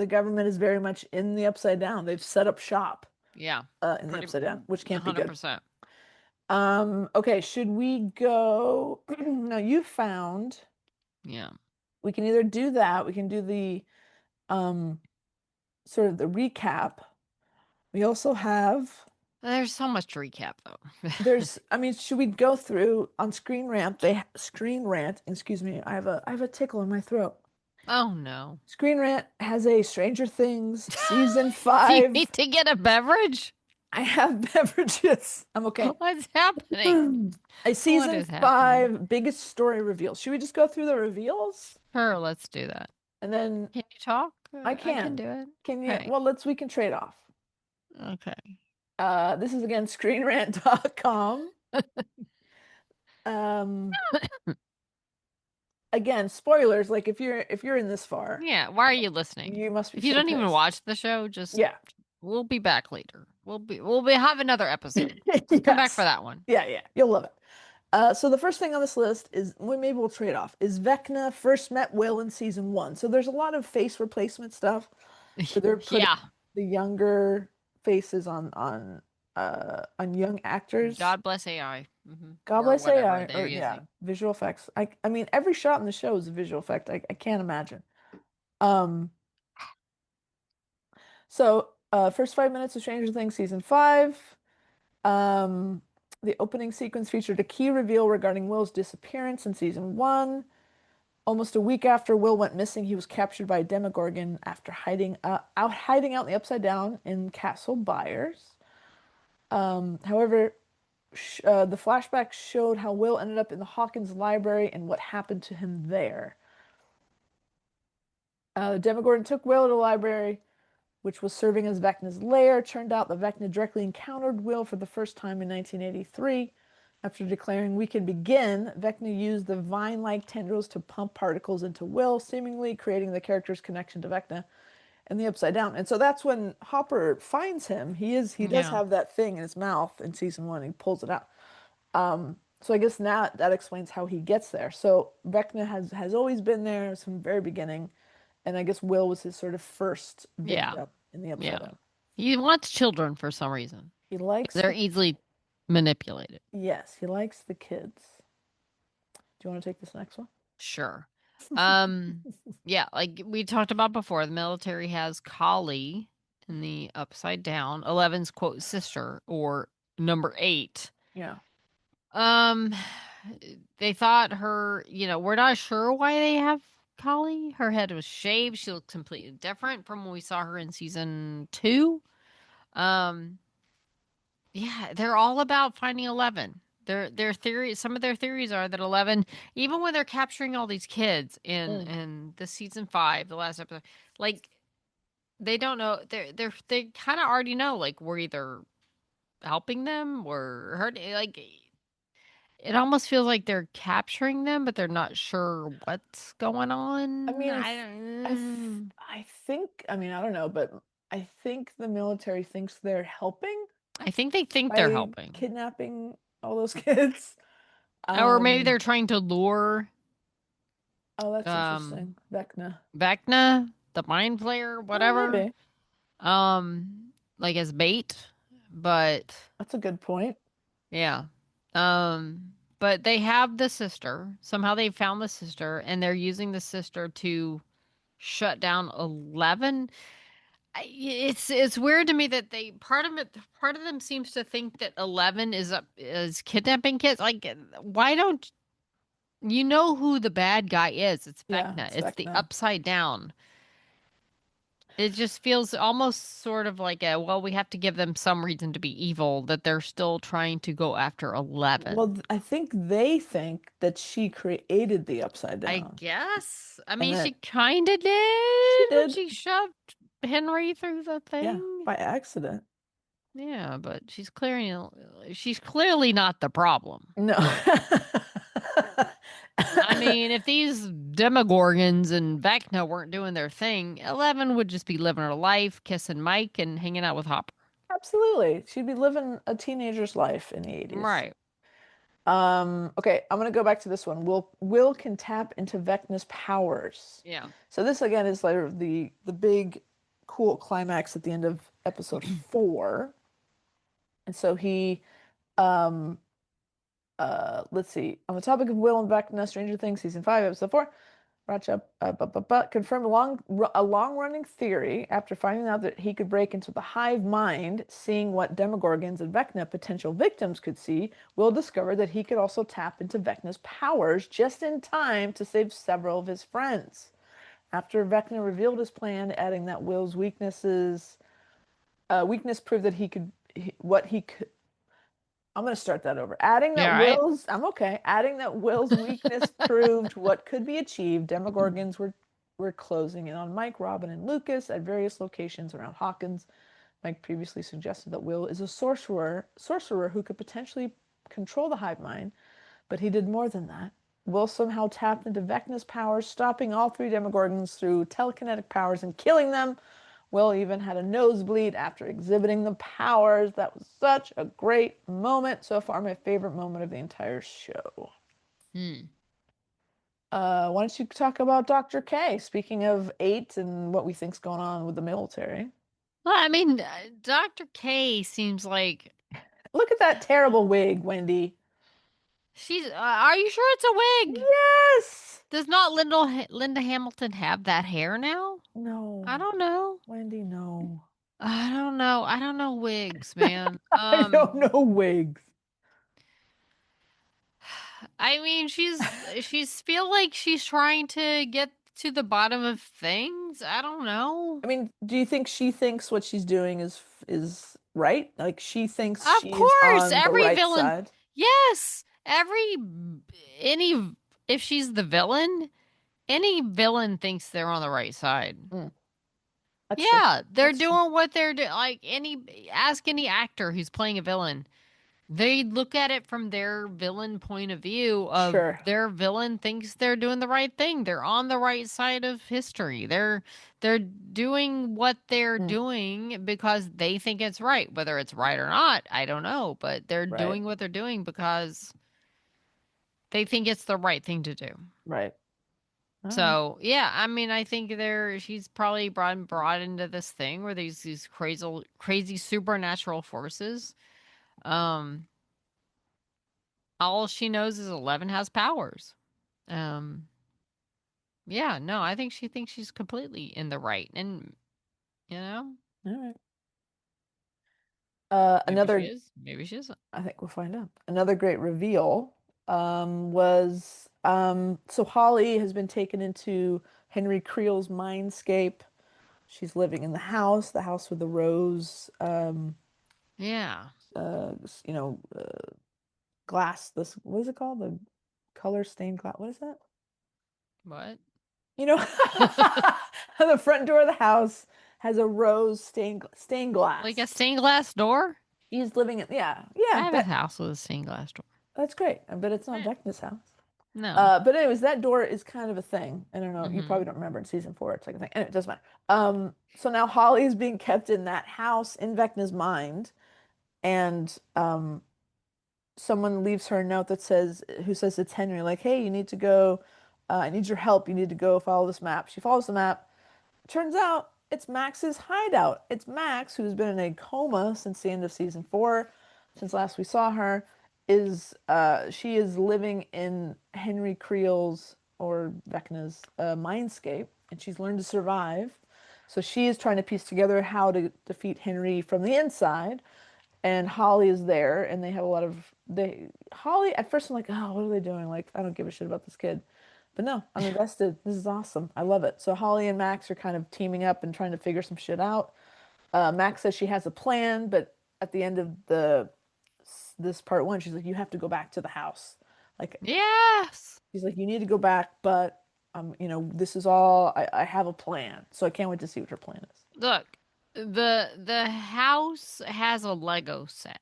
government is very much in the upside down. They've set up shop. Yeah. in the Pretty Upside Down, which can't be good. 100%. Okay, should we go? No, you found. Yeah. We can either do that. We can do the um sort of the recap. We also have. There's so much to recap though. I mean, should we go through on Screen Rant? Screen Rant. Excuse me. I have a tickle in my throat. Oh no. Screen Rant has a Stranger Things season Do you five. need to get a beverage? I have beverages. I'm okay. What's happening? A What season is happening? five biggest story reveals. Should we just go through the reveals? Sure, let's do that. And then Can you talk? I I can can. do it. Can you? Okay. Well, we can trade off. Okay. This is again screenrant.com. Um, again, spoilers. Like if you're in this far, Yeah, why are you listening? you must be If you so don't even pissed. watch the show, just Yeah. we'll be back later. We'll be have another episode. Just come back for Yes. that one. Yeah, yeah. You'll love it. So the first thing on this list is maybe we'll trade off. Is Vecna first met Will in season one? So there's a lot of face replacement stuff where they're putting Yeah. the younger faces on young actors. God bless AI. God Or bless whatever AI, they're or yeah, using. visual effects. I mean, every shot in the show is a visual effect. I can't imagine. Um, first 5 minutes of Stranger Things season five. Um, the opening sequence featured a key reveal regarding Will's disappearance in season one. Almost a week after Will went missing, he was captured by a Demogorgon after hiding out in the Upside Down in Castle Byers. However, the flashback showed how Will ended up in the Hawkins library and what happened to him there. Demogorgon took Will to the library, which was serving as Vecna's lair. Turned out that Vecna directly encountered Will for the first time in 1983. After declaring, "We can begin," Vecna used the vine-like tendrils to pump particles into Will, seemingly creating the character's connection to Vecna and the Upside Down. And so that's when Hopper finds him. He does Yeah. have that thing in his mouth in season one. He pulls it out. So I guess now that explains how he gets there. So Vecna has always been there from the very beginning, and I guess Will was his sort of first Yeah. victim in the Upside Yeah. Down. He wants children for some reason. He likes They're the easily manipulated. Yes, he likes the kids. Do you want to take this next one? Sure. Um, yeah, like we talked about before, the military has Kali in the upside down, Eleven's quote sister or number eight. Yeah. Um, they thought her, we're not sure why they have Kali. Her head was shaved. She looked completely different from when we saw her in season two. Um, yeah, they're all about finding 11. Their theory, some of their theories are that 11, even when they're capturing all these kids Mm. in the season 5, the last episode, like they don't know, they kind of already know, like we're either helping them or hurting, like it almost feels like they're capturing them, but they're not sure what's going I on. mean, I don't. I think, I mean, I don't know, but I think the military thinks they're helping I think they think they're by helping, kidnapping all those kids. or maybe Um, they're trying to lure oh, that's um interesting. Vecna. Vecna, the mind player, Oh, whatever, maybe. like as bait. But That's a good point. yeah. But they have the sister. Somehow they found the sister and they're using the sister to shut down 11. It's weird to me that they part of them seems to think that 11 is kidnapping kids. Like why don't you know who the bad guy is? It's Yeah, Vecna. it's It's the Vecna. upside down. It just feels almost sort of like well, we have to give them some reason to be evil, that they're still trying to go after 11. Well, I think they think that she created the Upside I Down guess. I and mean, she that kind of she did when did, she shoved Henry through the yeah, thing. by accident. Yeah, but she's clearly not the problem. No. I mean, if these Demogorgons and Vecna weren't doing their thing, 11 would just be living her life, kissing Mike and hanging out with Hopper. Absolutely. She'd be living a teenager's life in the 80s. Right. Okay, I'm gonna go back to this one. Will can tap into Vecna's powers. Yeah. So this again is like the big cool climax at the end of episode 4. And so he, um, let's see, on the topic of Will and Vecna, Stranger Things, season 5, episode 4, Ratcha confirmed a long-running theory after finding out that he could break into the hive mind, seeing what Demogorgons and Vecna potential victims could see. Will discovered that he could also tap into Vecna's powers just in time to save several of his friends. After Vecna revealed his plan, adding that Will's weakness proved that what he could. I'm going to start that over. Yeah, right? Adding that Will's weakness proved what could be achieved. Demogorgons were closing in on Mike, Robin, and Lucas at various locations around Hawkins. Mike previously suggested that Will is a sorcerer who could potentially control the hive mind, but he did more than that. Will somehow tapped into Vecna's powers, stopping all three Demogorgons through telekinetic powers and killing them. Will even had a nosebleed after exhibiting the powers. That was such a great moment. So far, my favorite moment of the entire show. Hmm. Why don't you talk about Dr. K? Speaking of eight and what we think's going on with the military. Well, I mean, Dr. K seems like Look at that terrible wig, Wendy. she's. Are you sure it's a wig? Yes. Does not Linda Hamilton have that hair now? I No, don't know. Wendy, no. I don't know. I don't know wigs, man. I don't know wigs. I mean, she's feel like she's trying to get to the bottom of things. I don't know. I mean, do you think she thinks what she's doing is right? Like she thinks Of she's course, on the every right villain. side? Yes, any if she's the villain, any villain thinks they're on the right side. Mm, that's true. Yeah, they're That's true. doing what they're doing. Like ask any actor who's playing a villain. They look at it from their villain point of view of Sure. their villain thinks they're doing the right thing. They're on the right side of history. They're doing what they're Mm, doing because they think it's right. Whether it's right or not, I don't know, but they're right. doing what they're doing because they think it's the right thing to do. Right. All right. So yeah, I mean, I think she's probably brought into this thing where these crazy supernatural forces. Um, all she knows is 11 has powers. Um, yeah, no, I think she thinks she's completely in the right, and you know, All right. maybe she Another, is, maybe she isn't. I think we'll find out. Another great reveal was so Holly has been taken into Henry Creel's mindscape. She's living in the house with the rose, Yeah. uh, you know, glass. This what is it called? The color stained glass. What is that? What? You know, the front door of the house has a rose stained Like a glass. stained glass door? He's living in I yeah, have a house with a stained glass door. that's great. But it's not Eh, Vecna's house. no. But anyways, that door is kind of a thing. I don't know. You Mm-hmm. probably don't remember in season 4. It's like a thing. Anyway, it doesn't matter. So now Holly is being kept in that house in Vecna's mind, and someone leaves her a note that says, who says it's Henry, like, hey, you need to go. I need your help. You need to go follow this map. She follows the map. Turns out it's Max's hideout. It's Max, who's been in a coma since the end of season 4, since last we saw her. She is living in Henry Creel's or Vecna's mindscape, and she's learned to survive. So she is trying to piece together how to defeat Henry from the inside. And Holly is there, and they have a lot of they. Holly at first I'm like, oh, what are they doing? Like, I don't give a shit about this kid. But no, I'm invested. This is awesome. I love it. So Holly and Max are kind of teaming up and trying to figure some shit out. Max says she has a plan, but at the end of the this part 1, she's like, you have to go back to the house. Like Yes. she's like, you need to go back, but this is all I have a plan. So I can't wait to see what her plan Look, the house has a Lego set.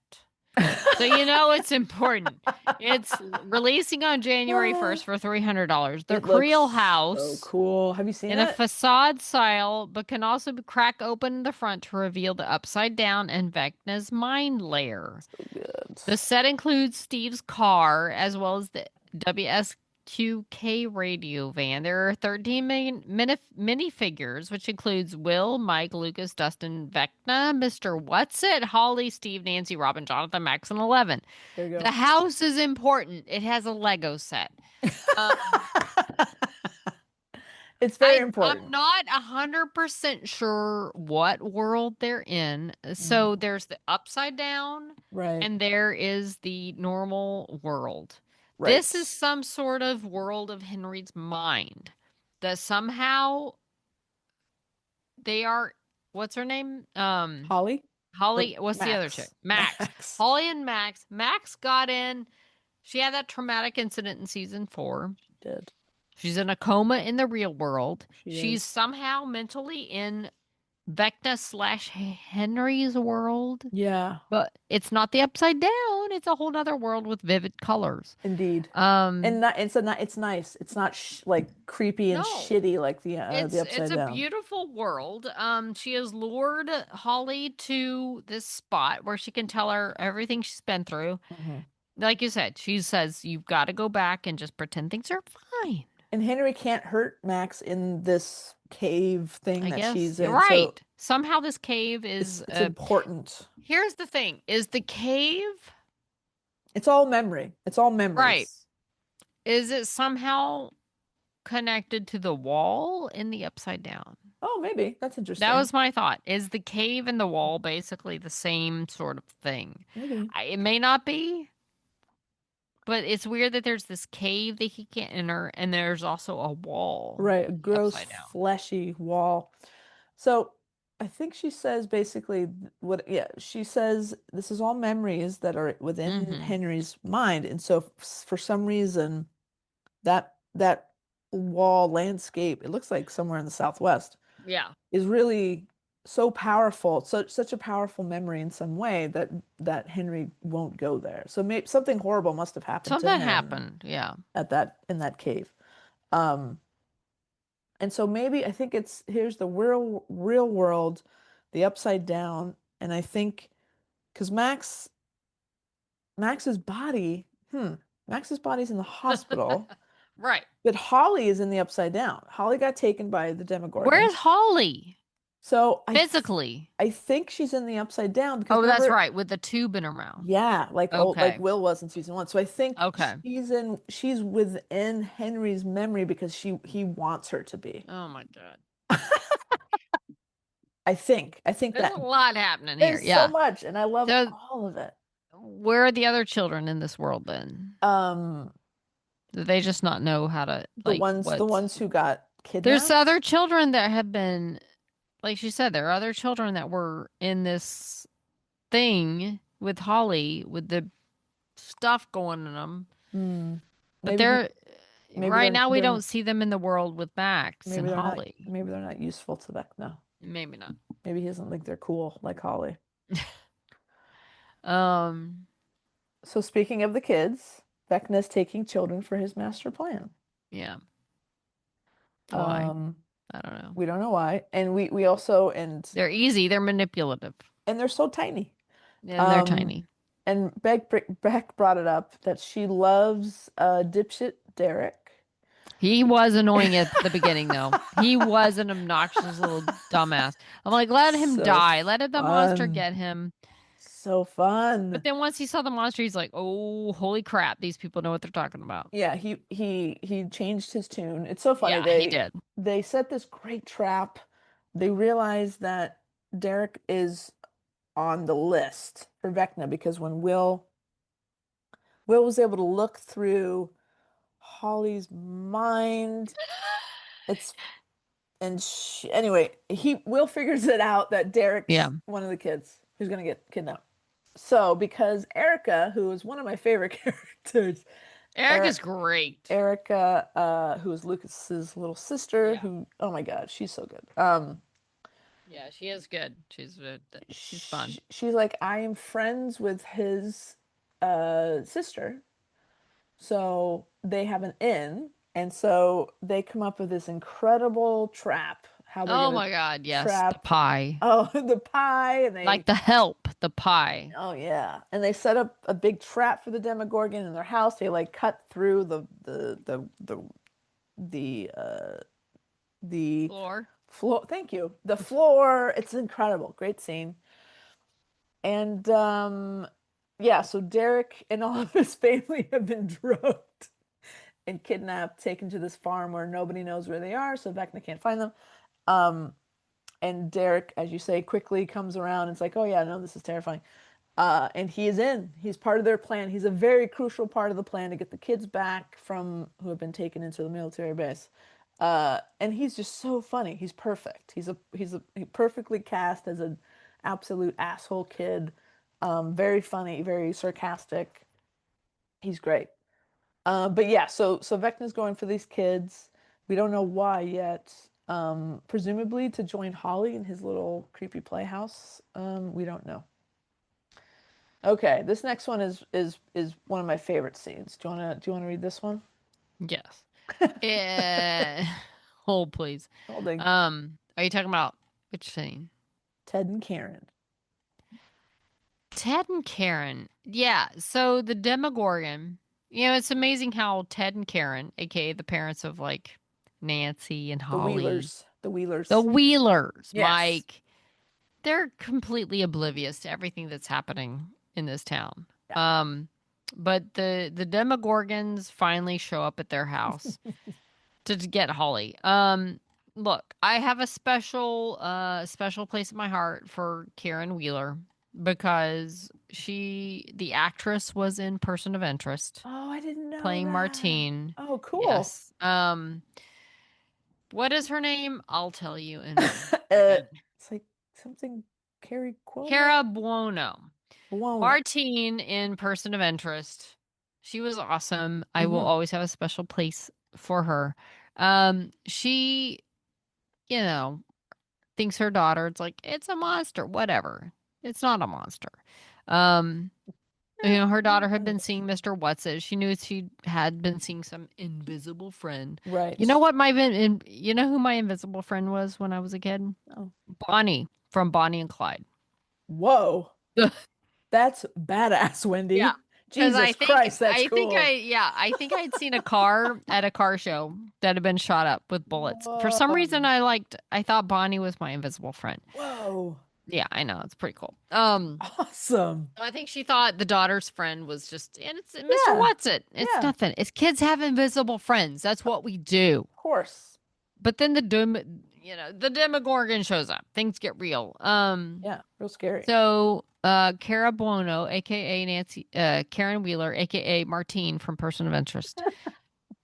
So you know it's important. It's releasing on January is. 1st for $300. The It looks Creel so house cool. Have you seen in a it? facade style, but can also be crack open in the front to reveal the upside down and Vecna's mind layer. So good. The set includes Steve's car as well as the WS 2K radio van. There are 13 minifigures, which includes Will, Mike, Lucas, Dustin, Vecna, Mr. What's It, Holly, Steve, Nancy, Robin, Jonathan, Max, and 11. There you The house is important. It has a Lego set. Um, go. It's very I'm important. not 100% sure what world they're in. Mm, So there's the upside down right, and there is the normal world. This is right. some sort of world of Henry's mind that somehow they are, what's her name? Holly or Holly, what's the other chick? Max? Max. Max. Holly and Max. Max got in. She had that traumatic incident in season 4. She did. She's in a coma in the real world. She She's is. somehow mentally in Vecna slash Henry's world, Yeah, but it's not the upside down. It's a whole nother world with vivid colors. indeed. And Um, not, it's nice. It's not like creepy and no, shitty like the it's upside a down. beautiful world. She has lured Holly to this spot where she can tell her everything she's been through. Hmm. Like you said, she says you've got to go back and just pretend things are fine. And Henry can't hurt Max in this cave thing I that guess she's you're in. So right. Somehow this cave is it's important. here's the thing. Is the cave It's all memory. It's all right? memories. Is it somehow connected to the wall in the upside down? Oh, maybe. That's That interesting. was my thought. Is the cave and the wall basically the same sort of thing? Maybe. It may not be, but it's weird that there's this cave that he can't enter, and there's also a wall Right, a in the gross, upside down. fleshy wall. So I think she says basically what, yeah, she says this is all memories that are within Mm-hmm. Henry's mind. And so for some reason, that wall landscape, it looks like somewhere in the Southwest, Yeah. is really so powerful, such a powerful memory in some way that Henry won't go there. So maybe something horrible must have happened to Something him happened. Yeah. at that in that cave. Um, and so maybe I think it's here's the real world, the upside down, and I think because Max's body, Max's body's in the hospital, Right. but Holly is in the upside down. Holly got taken by the Where's Demogorgons. Holly So physically? I think she's in the upside down because Oh, that's remember, right, with the tube in her mouth. yeah, like Okay. Will was in season 1. So I think Okay. she's within Henry's memory because he wants her to be. Oh my God. I think There's that a lot happening here. there's so Yeah. much and I love So all of it. where are the other children in this world then? Um, Do they just not know how to like the what's ones who got there's other kidnapped. children that have been like she said, there are other children that were in this thing with Holly with the stuff going in them. Hmm. But Maybe they're maybe right now we they're don't see them in the world with Max and Holly. maybe they're not useful to Vecna. Maybe not. Maybe he doesn't think they're cool like Holly. Um, So speaking of the kids, Vecna's taking children for his master plan. yeah. Why? Um, I don't know. we don't know why, and we also They're easy, they're manipulative, and they're so tiny. and they're Um, tiny. and Beck brought it up that she loves dipshit Derek. He was annoying at the beginning, though. He was an obnoxious little dumbass. I'm like, let him So die. Let the monster fun. get him. So But fun. then once he saw the monster, he's like, oh, holy crap. These people know what they're talking about. Yeah, he changed his tune. It's so funny. Yeah, he did. They set this great trap. They realize that Derek is on the list for Vecna because when Will was able to look through Holly's mind, it's and anyway, he Will figures it out that Yeah. Derek's one of the kids who's gonna get kidnapped. So because Erica, who is one of my favorite characters, Eric is Eric great. Erica, who is Lucas's little sister, Yeah. who, oh my God, she's so good. Yeah, she is good. She's fun. She's like, I am friends with his sister, so they have an in, and so they come up with this incredible trap how they're Oh gonna my God, yes, the trap, pie. oh, the pie, and Like the help, the pie. oh yeah, and they set up a big trap for the Demogorgon in their house. They like cut through the the Floor. floor. Thank you. The floor. It's incredible. Great scene. And yeah, so Derek and all of his family have been drugged and kidnapped, taken to this farm where nobody knows where they are, so Vecna can't find them. Um, and Derek, as you say, quickly comes around and it's like, oh yeah, no, this is terrifying. And he is in. He's part of their plan. He's a very crucial part of the plan to get the kids back from who have been taken into the military base. And he's just so funny. He's perfect. He perfectly cast as an absolute asshole kid. Very funny, very sarcastic. He's great. But yeah, so Vecna's going for these kids. We don't know why yet. Presumably to join Holly in his little creepy playhouse. We don't know. Okay, this next one is one of my favorite scenes. Do you wanna read this one? Yes. Hold please. Holding Are you talking about which scene? Ted and Karen. Ted and Karen. Yeah. So the Demogorgon, it's amazing how Ted and Karen, aka the parents of like Nancy and The Holly, Wheelers. The the Wheelers. Wheelers, Yes. Mike, they're completely oblivious to everything that's happening in this town. Yeah. But the Demogorgons finally show up at their house to get Holly. Look, I have a special place in my heart for Karen Wheeler because the actress was in Person of Interest Oh, I didn't know playing that. Martine. Oh, cool. Yes. What is her name? I'll tell you in a uh, second. it's like something Carrie Cara Cuomo? Buono. Buono. Martine in Person of Interest. She was awesome. I will Mm-hmm. always have a special place for her. She, you know, thinks her daughter, it's like, it's a monster, whatever. It's not a monster. Um, her daughter had been seeing Mr. Whatsit. She knew she had been seeing some invisible friend. You know Right. what you know who my invisible friend was when I was a kid? Oh. Bonnie from Bonnie and Clyde. Whoa. That's badass, Yeah. Wendy. Because Jesus Christ, that's I, cool. yeah, I think I'd seen a car at a car show that had been shot up with bullets. For some reason, Whoa. I thought Bonnie was my invisible friend. Whoa. Yeah, I know. It's pretty cool. Awesome. I think she thought the daughter's friend was just, and it's Mr. Yeah. Whatsit. It's Yeah. nothing. It's kids have invisible friends. That's what we do. Of course. But then the Demogorgon shows up. Things get real. Yeah. Real scary. So, Cara Buono, aka Karen Wheeler, aka Martine from Person of Interest.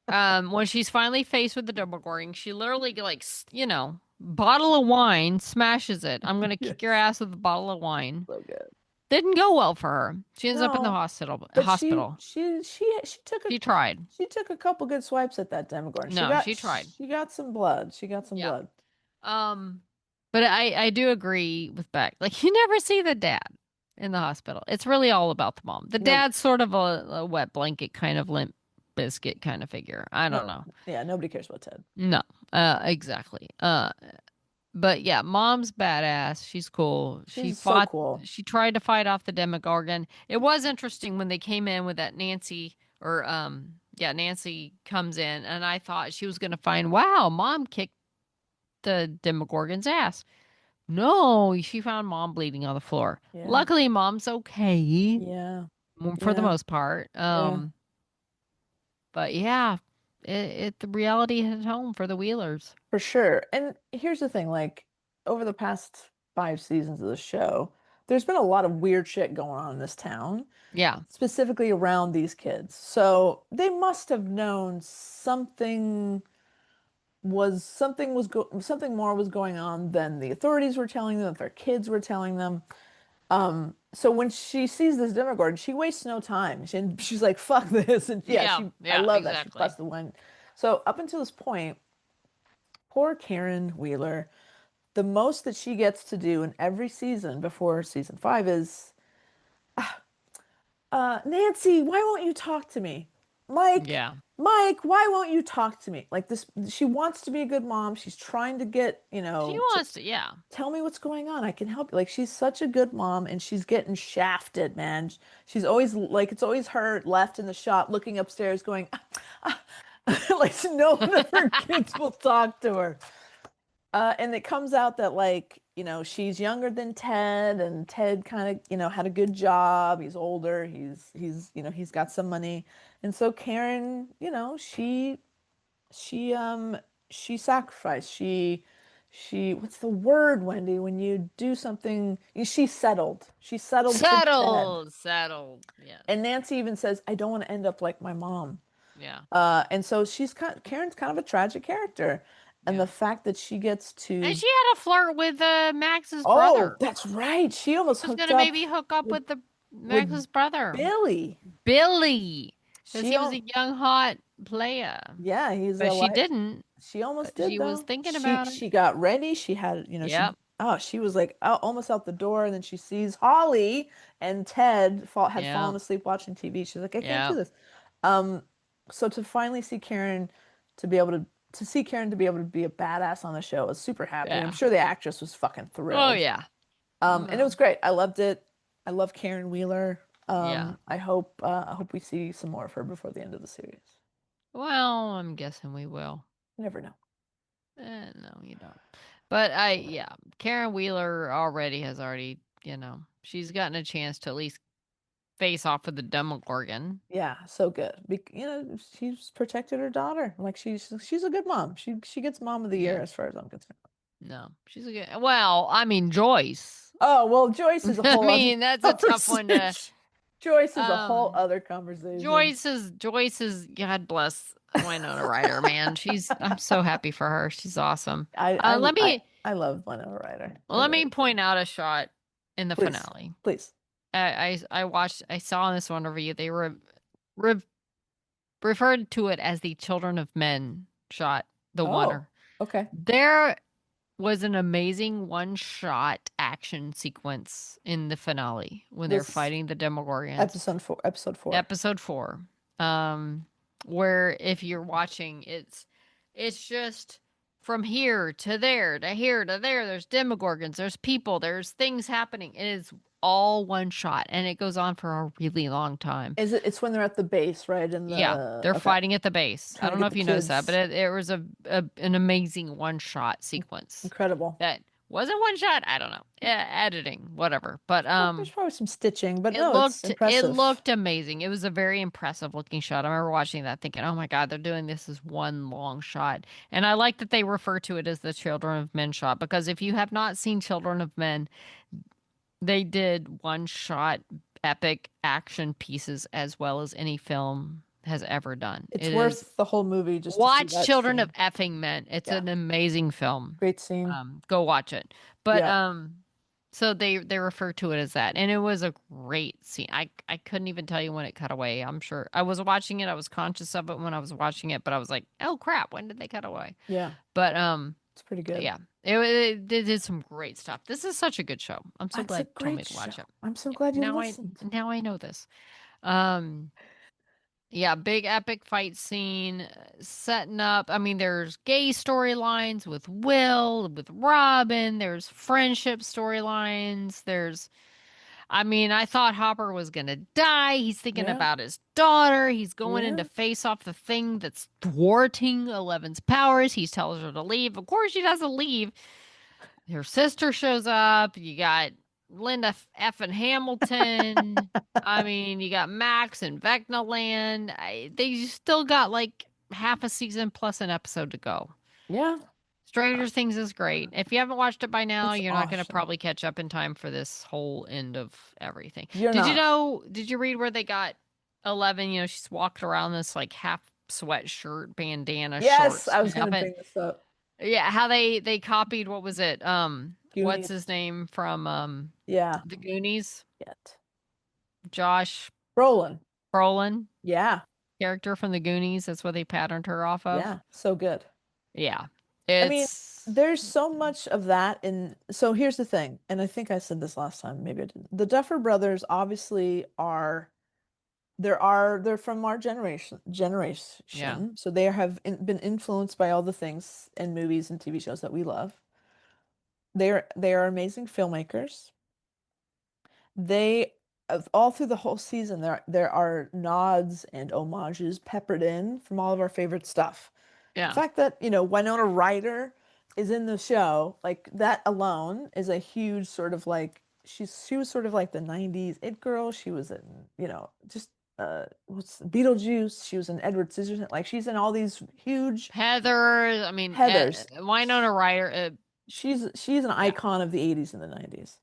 When she's finally faced with the Demogorgon, she literally bottle of wine, smashes it. I'm gonna kick your Yes. ass with a bottle of wine. So good. Didn't go well for her. She ends up in the No, hospital. but she Hospital. she she she took a She tried. she took a couple good swipes at that Demogorgon. She No, got she tried. she got some blood. She got some Yeah. blood. Um, but I do agree with Beck. Like you never see the dad in the hospital. It's really all about the mom. The No, dad's sort of a wet blanket kind of limp biscuit kind of figure. I don't no, know. yeah, nobody cares about Ted. No. Exactly. But yeah, mom's badass. She's cool. She's so cool. She tried to fight off the Demogorgon. It was interesting when they came in with that Nancy or yeah, Nancy comes in and I thought she was gonna find, wow, mom kicked the Demogorgon's ass. No, she found mom bleeding on the floor. Yeah, Luckily, mom's okay yeah, for the yeah, most part. yeah, But yeah, the reality hit home for the Wheelers. for sure. And here's the thing, like over the past 5 seasons of the show, there's been a lot of weird shit going on in this town, Yeah, specifically around these kids. So they must have known something more was going on than the authorities were telling them, that their kids were telling them. So when she sees this Demogorgon, she wastes no time. She's like, "Fuck this!" And yeah, yeah, I yeah, love that she exactly. pressed the one. So up until this point, poor Karen Wheeler, the most that she gets to do in every season before season 5 is, Nancy, why won't you talk to me? Mike, Yeah, Mike, why won't you talk to me? Like this, she wants to be a good mom. She's trying to get, She to wants to, yeah. tell me what's going on. I can help you. Like she's such a good mom and she's getting shafted, man. She's always like it's always her left in the shot looking upstairs going like no one of her kids will talk to her. And it comes out that like, she's younger than Ted and Ted kind of, had a good job. He's older. He's got some money. And so Karen, she she sacrificed. What's the word, Wendy, when you do something, she settled. She settled for Ted. Settled, settled. And Yes. Nancy even says, I don't want to end up like my mom. Yeah. And so Karen's kind of a tragic character. And Yeah. the fact that she gets And to, she had a flirt with Max's oh, brother. that's right. She She almost was hooked gonna up maybe hook up with with the with Max's brother, Billy. Billy, because She he was al a young hot player. Yeah, he's But a she like didn't. she almost But did she was though. thinking She about it. she got ready. She had, Yep. she was like out, almost out the door, and then she sees Holly and Ted had fallen Yep. asleep watching TV. She's like, I can't do Yep. this. Um, so to finally see Karen to be able to see Karen to be able to be a badass on the show, I was super happy. And I'm Yeah. sure the actress was fucking Oh thrilled. yeah. And it No. was great. I loved it. I love Karen Wheeler. Yeah. I hope we see some more of her before the end of the series. Well, I'm guessing we will. You never know. No, you don't. But yeah, Karen Wheeler she's gotten a chance to at least face off with the Demogorgon. Yeah, so good. She's protected her daughter. Like she's a good mom. She gets mom of the year Yeah. as far as I'm concerned. No, she's a good. Well, I mean Joyce. Oh, well, Joyce is a I whole other mean that's a tough one to. conversation. Joyce is a whole Um, other conversation. Joyce's. God bless Winona Ryder, man. I'm so happy for her. She's awesome. I Uh, I let I, me I love Winona Ryder. I let really me do. point out a shot in the Please. finale. Please. I saw in this one review they re referred to it as the Children of Men shot, the Oh, oneer. okay. There was an amazing one shot action sequence in the finale when they're This fighting the Demogorgons. episode 4. Episode 4. Um where if you're watching it's just from here to there to here to there there's Demogorgons, there's people, there's things happening. It is all one shot and it goes on for a really long time. It's when they're at the base, right? In Yeah, the they're Okay. fighting at the base. I Trying to don't know get if the you noticed that, but kids. it was an amazing one shot sequence. Incredible. That wasn't one shot. I don't know. Yeah, editing, whatever. But There's probably some stitching, but it no, it's impressive. looked amazing. It was a very impressive looking shot. I remember watching that, thinking, "Oh my God, they're doing this as one long shot." And I like that they refer to it as the Children of Men shot because if you have not seen Children of Men, they did one shot epic action pieces as well as any film has ever done. It's It is worth the whole movie just to see watch that Children of scene. Effing Men. It's Yeah, an amazing film. great scene. Go watch it. But Yeah, so they refer to it as that, and it was a great scene. I couldn't even tell you when it cut away. I'm sure I was watching it. I was conscious of it when I was watching it, but I was like, oh crap, when did they cut away? yeah, But it's pretty good. yeah, it did some great stuff. This is such a good show. I'm so It's a glad you told me great to show. watch it. I'm so Yeah, glad you listened. now I know this. Um, yeah, big epic fight scene setting up. I mean, there's gay storylines with Will, with Robin. There's friendship storylines. I mean, I thought Hopper was gonna die. He's thinking Yeah, about his daughter. He's going in to yeah, face off the thing that's thwarting Eleven's powers. He tells her to leave. Of course, she doesn't leave. Her sister shows up. You got Linda effing Hamilton. I mean, you got Max and Vecna Land. They still got like half a season plus an episode to go. yeah. Stranger Things is great. If you haven't watched it by now, It's you're not going to awesome. probably catch up in time for this whole end of everything. You're not. Did you read where they got 11? She's walked around this like half sweatshirt, bandana, Yes, shorts, I was gonna nothing. bring this up. Yeah, how they copied what was it? What's Goonies. his name from Yeah. The Goonies? Yet. Josh Brolin. Brolin Yeah. character from The Goonies. That's what they patterned her off of. Yeah. So good. Yeah, I mean, it's there's so much of that in. So here's the thing, and I think I said this last time, maybe I didn't. The Duffer Brothers obviously are they're from our Yeah. generation, so they been influenced by all the things in movies and TV shows that we love. They are amazing filmmakers. They all through the whole season there are nods and homages peppered in from all of our favorite stuff. The Yeah. fact that, Winona Ryder is in the show, like that alone is a huge sort of like she was sort of like the 90s it girl. She was in, just what's Beetlejuice. She was in Edward Scissorhands. Like she's in all these huge Heather, I mean, Heathers. Winona Ryder. She's an Yeah. icon of the 80s and the 90s.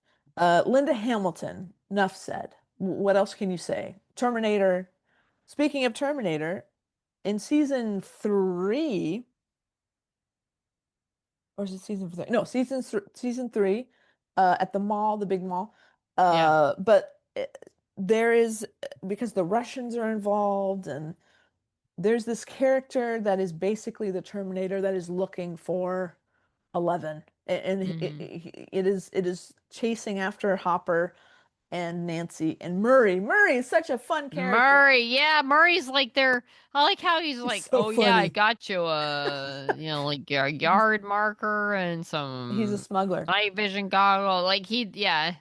Linda Hamilton, enough said. What else can you say? Terminator. Speaking of Terminator, in season 3, or is it season 3? No, season 3, at the mall, the big mall. Yeah. But there is, because the Russians are involved, and there's this character that is basically the Terminator that is looking for 11, and Hmm. it is chasing after Hopper and Nancy and Murray. Murray is such a fun character. Murray, yeah, Murray's like there. I like how he's He's like, so oh yeah, I funny. got you like a He's yard marker and he's a some smuggler. night vision goggle. Like yeah,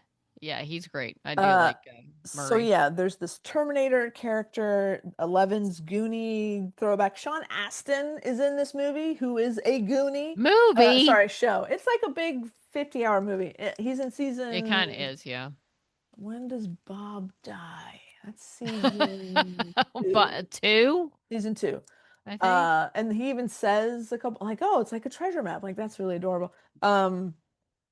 he's great. I do Uh, like so Murray. yeah, there's this Terminator character, Eleven's Goonie throwback. Sean Astin is in this movie, who is a Goonie. Movie. Sorry, show. It's like a big 50-hour movie. He's in It kind of season. is, yeah. When does Bob die? That's season 2. But two, Season 2. I think. And he even says a couple like, "Oh, it's like a treasure map." Like that's really adorable. Um,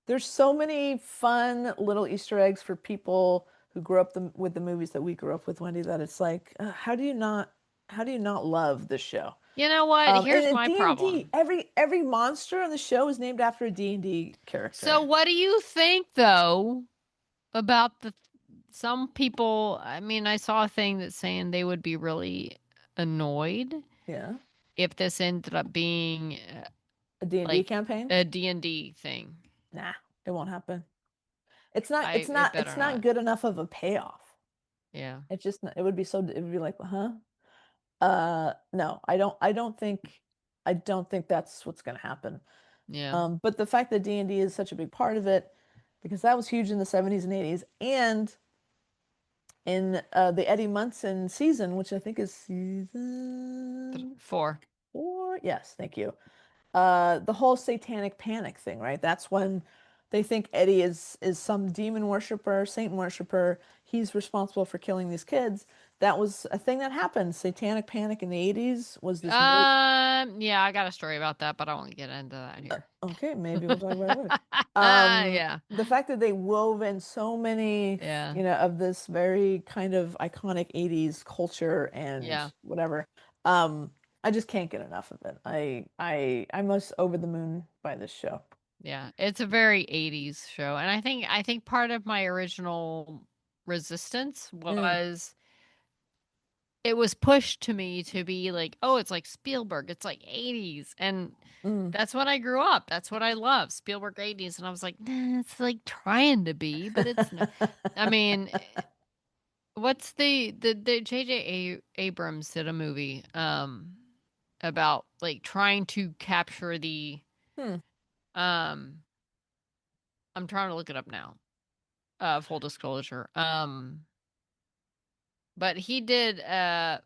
there's so many fun little Easter eggs for people who grew up with the movies that we grew up with, Wendy, that it's like, how do you not love this show? You know what? And Here's in my D&D, problem. every monster on the show is named after a D&D So character. what do you think though about the some people? I mean, I saw a thing that's saying they would be really annoyed Yeah. if this ended up being A D&D like campaign? a D&D thing. Nah, it won't happen. It's not I it's it not it's better not not. good enough of a payoff. Yeah. It would be like, huh? No, I don't think that's what's going to happen. Yeah. But the fact that D&D is such a big part of it, because that was huge in the 70s and 80s, and in the Eddie Munson season, which I think is season Four. 4. Yes, thank you. The whole satanic panic thing, right? That's when they think Eddie is some demon worshiper, Satan worshiper. He's responsible for killing these kids. That was a thing that happened. Satanic panic in the 80s was this no. Yeah, I got a story about that, but I won't get into that here. Okay, maybe we'll talk about it later. Yeah. The fact that they wove in so many, Yeah. of this very kind of iconic 80s culture and Yeah. whatever. Um, I just can't get enough of it. I'm most over the moon by this show. Yeah. It's a very 80s show. And I think part of my original resistance Mm, was it was pushed to me to be like, oh, it's like Spielberg. It's like 80s. And mm. that's when I grew up. That's what I love. Spielberg 80s. And I was like, nah, it's like trying to be, but it's not. I mean, what's the JJ Abrams did a movie about like trying to capture the Hmm. um I'm trying to look it up now. Full disclosure. But he did a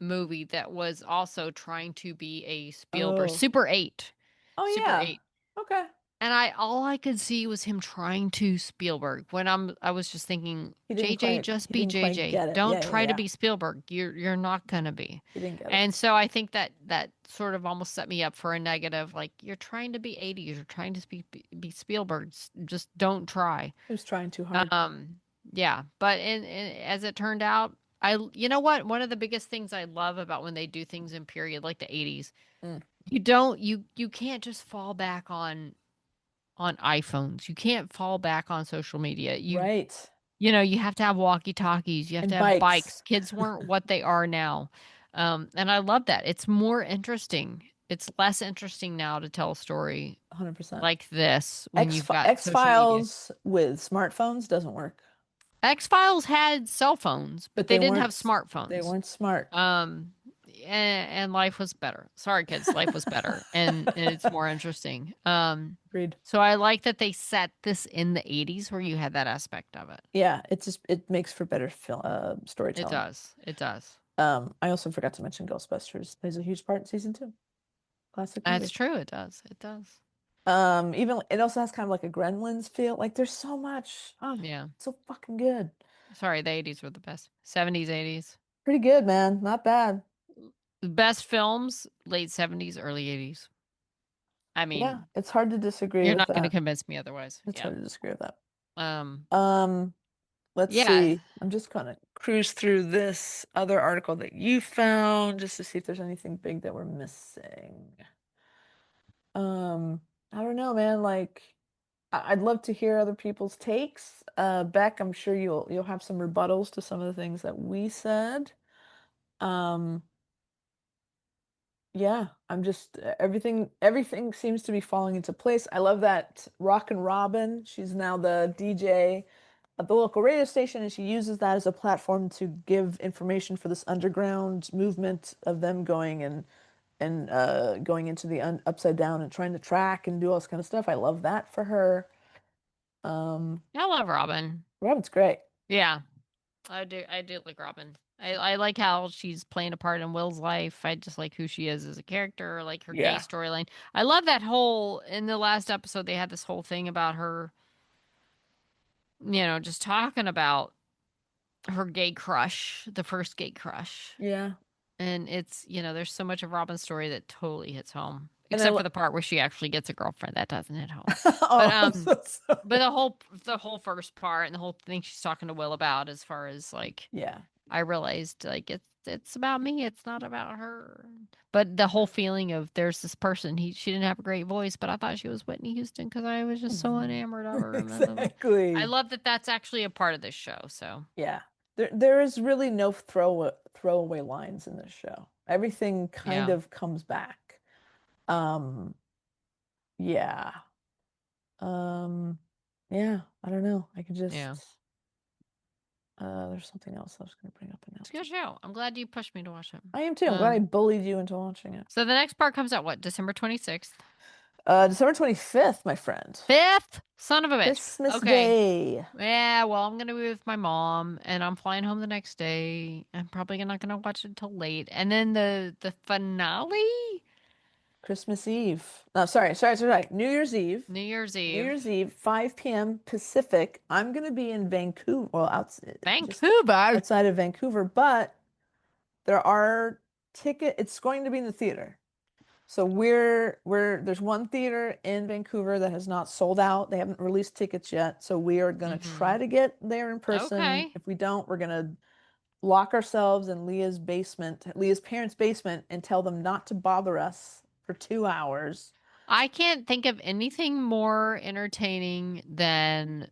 movie that was also trying to be a Spielberg Oh. Super 8. Oh Super yeah. 8. Okay. And I all I could see was him trying to Spielberg when I was just thinking, He didn't JJ, quite just he be didn't quite JJ. get it. Don't Yeah, yeah, try to yeah. be Spielberg. You're not gonna be. He didn't get it. And so I think that sort of almost set me up for a negative, like you're trying to be 80s, you're trying to be Spielberg. Just don't try. He was trying too hard. Yeah, but as it turned out, you know what? One of the biggest things I love about when they do things in period like the 80s, Mm. you can't just fall back on iPhones. You can't fall back on social media. Right. You have to have walkie-talkies, you have to And have bikes. bikes. Kids weren't what they are now. And I love that. It's more interesting. It's less interesting now to tell a story 100%. like this when X you've got social media. X-Files with smartphones doesn't work. X-Files had cell phones, but but they they didn't weren't have they smartphones. weren't smart. Um, and life was better. Sorry, kids, life was better, and it's more interesting. Agreed. So I like that they set this in the 80s where you had that aspect of it. Yeah, it's just it makes for better It storytelling. does. It does. I also forgot to mention Ghostbusters plays a huge part in season 2. Classic That's movie. true. It does. It does. Even it also has kind of like a Gremlins feel. Like there's so much. Oh, Yeah. so fucking good. Sorry, the 80s were the best. 70s, 80s. Pretty good, man. Not bad. Best films, late 70s, early 80s. I Yeah, mean, it's hard to disagree you're with not going to that. convince me otherwise. It's Yeah. hard to disagree with that. Um, Um, let's yeah. see. I'm just gonna cruise through this other article that you found just to see if there's anything big that we're missing. Um, I don't know, man. Like, I'd love to hear other people's takes. Beck, I'm sure you'll have some rebuttals to some of the things that we said. Um, yeah, I'm just everything seems to be falling into place. I love that Rockin' Robin, she's now the DJ at the local radio station, and she uses that as a platform to give information for this underground movement of them going and going into the upside down and trying to track and do all this kind of stuff. I love that for her. Um, I love Robin. Robin's great. Yeah. I do. I do like Robin. I like how she's playing a part in Will's life. I just like who she is as a character. I like her gay Yeah. storyline. I love that whole in the last episode they had this whole thing about her, just talking about her gay crush, the first gay crush. Yeah. And there's so much of Robin's story that totally hits home. And I Except for lo the part where she actually gets a girlfriend. That doesn't hit home. But Oh, I'm so but sorry. the whole first part and the whole thing she's talking to Will about as far as like Yeah. I realized like it's about me, it's not about her. But the whole feeling of there's this person, she didn't have a great voice, but I thought she was Whitney Houston because I was just so enamored of her. Blah, blah, blah. I Exactly. love that that's actually a part of this show. So Yeah. There is really no throwaway lines in this show. Everything kind yeah, of comes back. Um, yeah. Um, yeah, I don't know. I could yeah, just there's something else I was going to bring up it's a good announcement. show. I'm glad you pushed me to watch it. I am too. I'm glad I Um, bullied you into watching it. so the next part comes out what, December 26th? December 25th, my friend. 5th? Son of a bitch. Christmas Okay. Day. Yeah, well, I'm gonna be with my mom, and I'm flying home the next day. I'm probably not gonna watch it until late, and then the finale, Christmas Eve. No, sorry. New Year's Eve. New Year's New Eve, Year's Eve, 5 p.m. Pacific. I'm gonna be in Vancouver, well, just Vancouver. outside of Vancouver, but there are it's going to be in the theater. So we're there's one theater in Vancouver that has not sold out. They haven't released tickets yet. So we are gonna Mm-hmm. try to get there in person. Okay. If we don't, we're gonna lock ourselves in Leah's parents' basement, and tell them not to bother us for 2 hours. I can't think of anything more entertaining than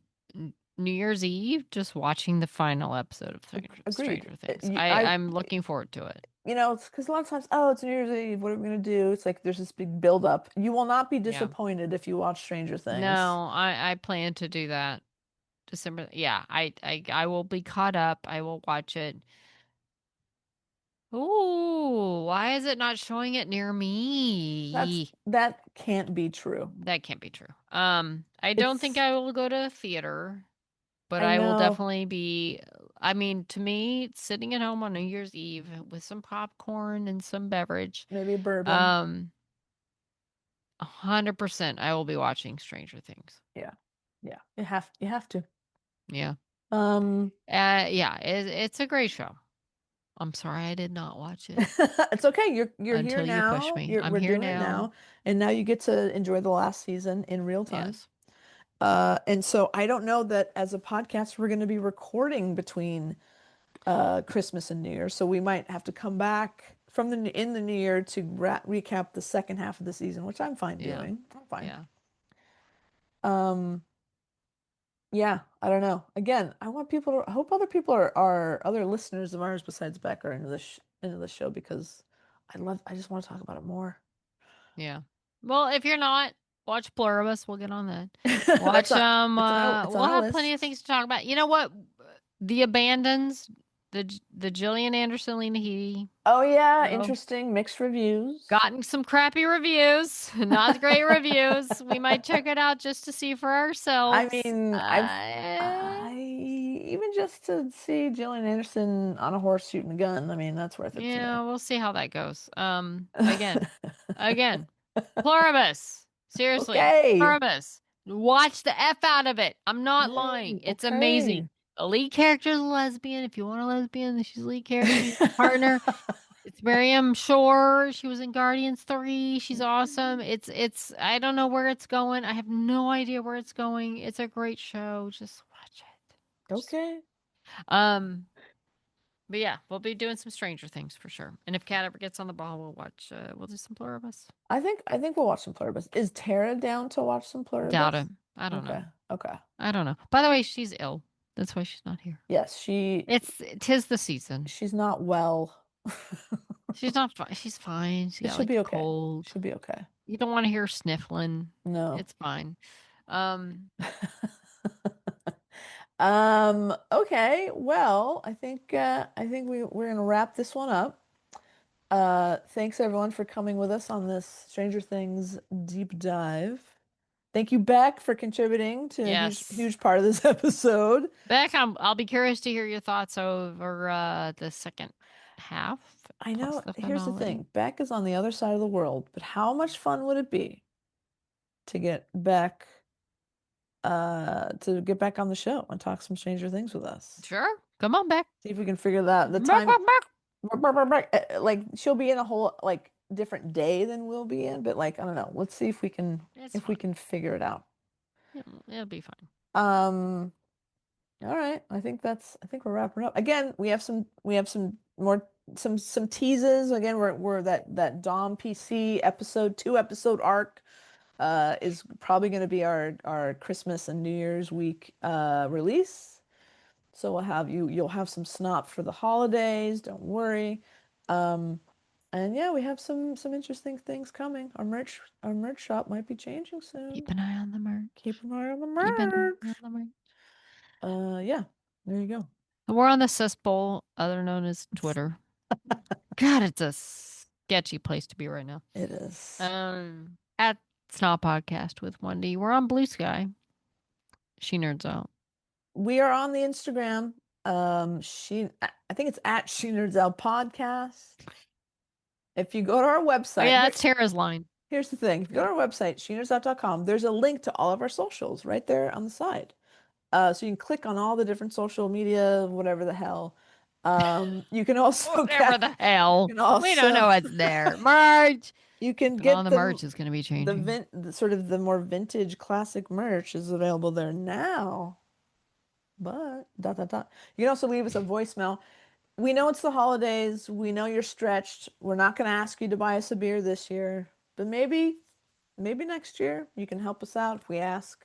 New Year's Eve. Just watching the final episode of Agreed. Stranger Things. I'm looking forward to it. It's because a lot of times, oh, it's New Year's Eve. What are we gonna do? It's like there's this big build up. You will not be Yeah. disappointed if you watch Stranger Things. No, I plan to do that. December. Yeah, I will be caught up. I will watch it. Ooh, why is it not showing it near me? That can't be true. That can't be true. I don't think It's I will go to a theater, but I I will know, definitely be. I mean, to me, sitting at home on New Year's Eve with some popcorn and some beverage, maybe a bourbon. um, 100% I will be watching Stranger Things. Yeah. Yeah. You have to. Yeah. Um Yeah, it's a great show. I'm sorry I did not watch it it's okay. You're here until you push now. me. I'm We're here doing it now. now. And now you get to enjoy the last season in real time. Yes. And so I don't know that as a podcast we're going to be recording between Christmas and New Year. So we might have to come back from in the New Year to recap the second half of the season, which I'm fine Yeah. doing. I'm fine. Yeah. Um, yeah, I don't know. Again, I hope other people are other listeners of ours besides Beck are into this show because I just want to talk about it more. Yeah. Well, if you're not, watch Pluribus. We'll get on that. That's Watch on it's on we'll our have plenty of list. things to talk about. You know what? The Abandons, the Gillian Anderson, Lena Headey Oh yeah, show. interesting. Mixed reviews. Gotten some crappy reviews, not great reviews. We might check it out just to see for I ourselves. mean, I even just to see Gillian Anderson on a horse shooting a gun. I mean, that's worth it to me. Yeah, we'll see how that goes. Again, Pluribus. Seriously, Okay. Pluribus. Watch the F out of it. I'm not lying. Yay. It's amazing. Okay. The lead character is a lesbian. If you want a lesbian, then she's the lead character. She's a partner. It's Miriam Shore. She was in Guardians 3. She's awesome. It's I don't know where it's going. I have no idea where it's going. It's a great show. Just watch it. Just Okay. um but yeah, we'll be doing some Stranger Things for sure. And if Kat ever gets on the ball, we'll do some Pluribus. I think we'll watch some Pluribus. Is Tara down to watch some Doubt it. Pluribus? I don't know. Okay. Okay. I don't know. By the way, she's ill. That's why she's not here. Yes, Tis the season. she's not well. She's not fine. She's fine. She It got should like be a okay. cold. Should be okay. You don't want to hear her sniffling. No. It's fine. Um, Okay. Well, I think we're gonna wrap this one up. Thanks everyone for coming with us on this Stranger Things deep dive. Thank you, Beck, for contributing to a huge yes. huge part of this episode. Beck, I'll be curious to hear your thoughts over the second half I plus know, the here's the finale. thing, Beck is on the other side of the world, but how much fun would it be to get Beck back on the show and talk some Stranger Things with us? Sure. Come on, Beck. See if we can figure that the Beck, time. Beck, Beck. Like she'll be in a whole like different day than we'll be in, but like I don't know. Let's see It's if we fine. can figure it out. It'll be fine. Um, all right. I think we're wrapping up. Again, we have some more some teases. Again, we're that Dom PC episode 2 episode arc is probably going to be our Christmas and New Year's week release. So you'll have some snop for the holidays, don't worry. Um, and yeah, we have some interesting things coming. Our merch shop might be changing soon. Keep an eye on the Keep merch. an eye on the Keep an eye on merch. the merch. Yeah, there you go. We're on the cesspool, other known as Twitter. God, it's a sketchy place to be right now. It is. At SNOP Podcast with Wendy. We're on Blue Sky. She nerds out. We are on the Instagram. I think it's at She Nerds Out Podcast. If you go to our Oh website, yeah, that's Tara's line. here's the thing. If you go to our website, shenerds.com, there's a link to all of our socials right there on the side. So you can click on all the different social media, whatever the hell. You can also Whatever the hell. you can We don't also know what's there. Merch. you can But all get the merch is going to be changing. the sort of the more vintage classic merch is available there now. But dot dot dot. You can also leave us a voicemail. We know it's the holidays. We know you're stretched. We're not going to ask you to buy us a beer this year, but maybe next year you can help us out if we ask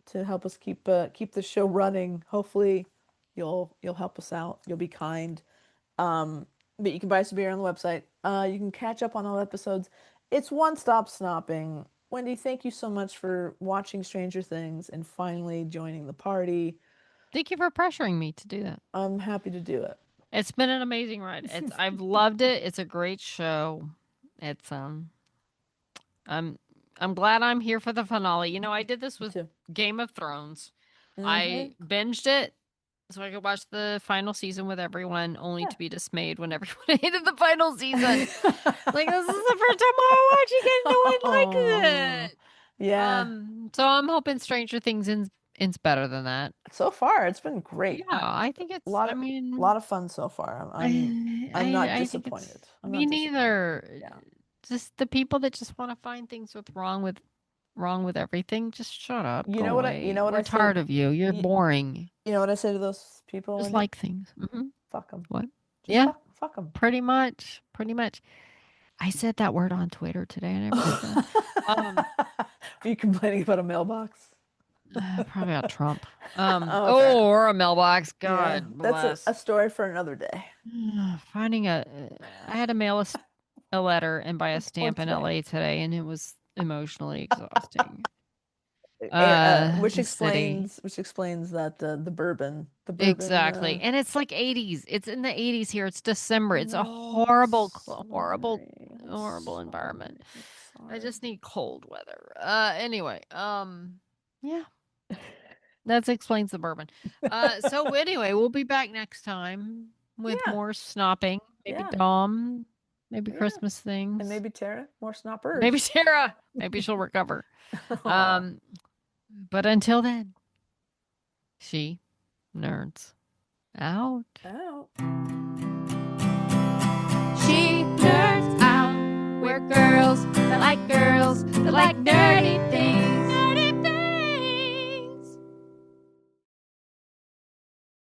to help us keep the show running. Hopefully, you'll help us out. You'll be kind. But you can buy us a beer on the website. You can catch up on all episodes. It's one stop snopping. Wendy, thank you so much for watching Stranger Things and finally joining the party. Thank you for pressuring me to do that. I'm happy to do it. It's been an amazing ride. I've loved it. It's a great show. It's I'm I'm glad I'm here for the finale. You know, I did this Me with too. Game of Thrones. Mm-hmm. I binged it so I could watch the final season with everyone, only Yeah. to be dismayed when everyone hated the final season. Like this is the first time I'm watching it, no one Oh, likes it. yeah. So I'm hoping Stranger Things ends better than that. So far, it's been Yeah, great. I think A it's. lot I of mean, lot of fun so far. I'm not I think it's disappointed. I'm me not disappointed. neither. Yeah. Just the people that just want to find things wrong with everything. Just shut up. You Go know what I you away. know what We're I say tired of you. You're you, boring. you know what I say to those people, Just Wendy? like things. Fuck them. What? Just Yeah, fuck them. pretty much. Pretty much. I said that word on Twitter today. I never did that. Um, Are you complaining about a mailbox? probably about Trump. Oh, fair Oh, enough. or a mailbox. Yeah, God that's a bless. story for another day. Finding I had to mail a letter and buy a Or stamp in today. LA today, and it was emotionally exhausting. city. Which explains that the bourbon Exactly. And it's like 80s. It's in the 80s here. It's December. It's a no, I'm horrible, horrible, sorry. I'm horrible sorry. environment. I'm I sorry. just need cold weather. Anyway, yeah, that explains the bourbon. So anyway, we'll be back next time with Yeah, more snopping, maybe yeah, Dom, maybe yeah. Christmas And things, maybe Tara, more maybe snoppers. Sarah, maybe she'll recover. Aw, Um, but until then, she nerds out. out. She nerds out. We're girls that like nerdy things.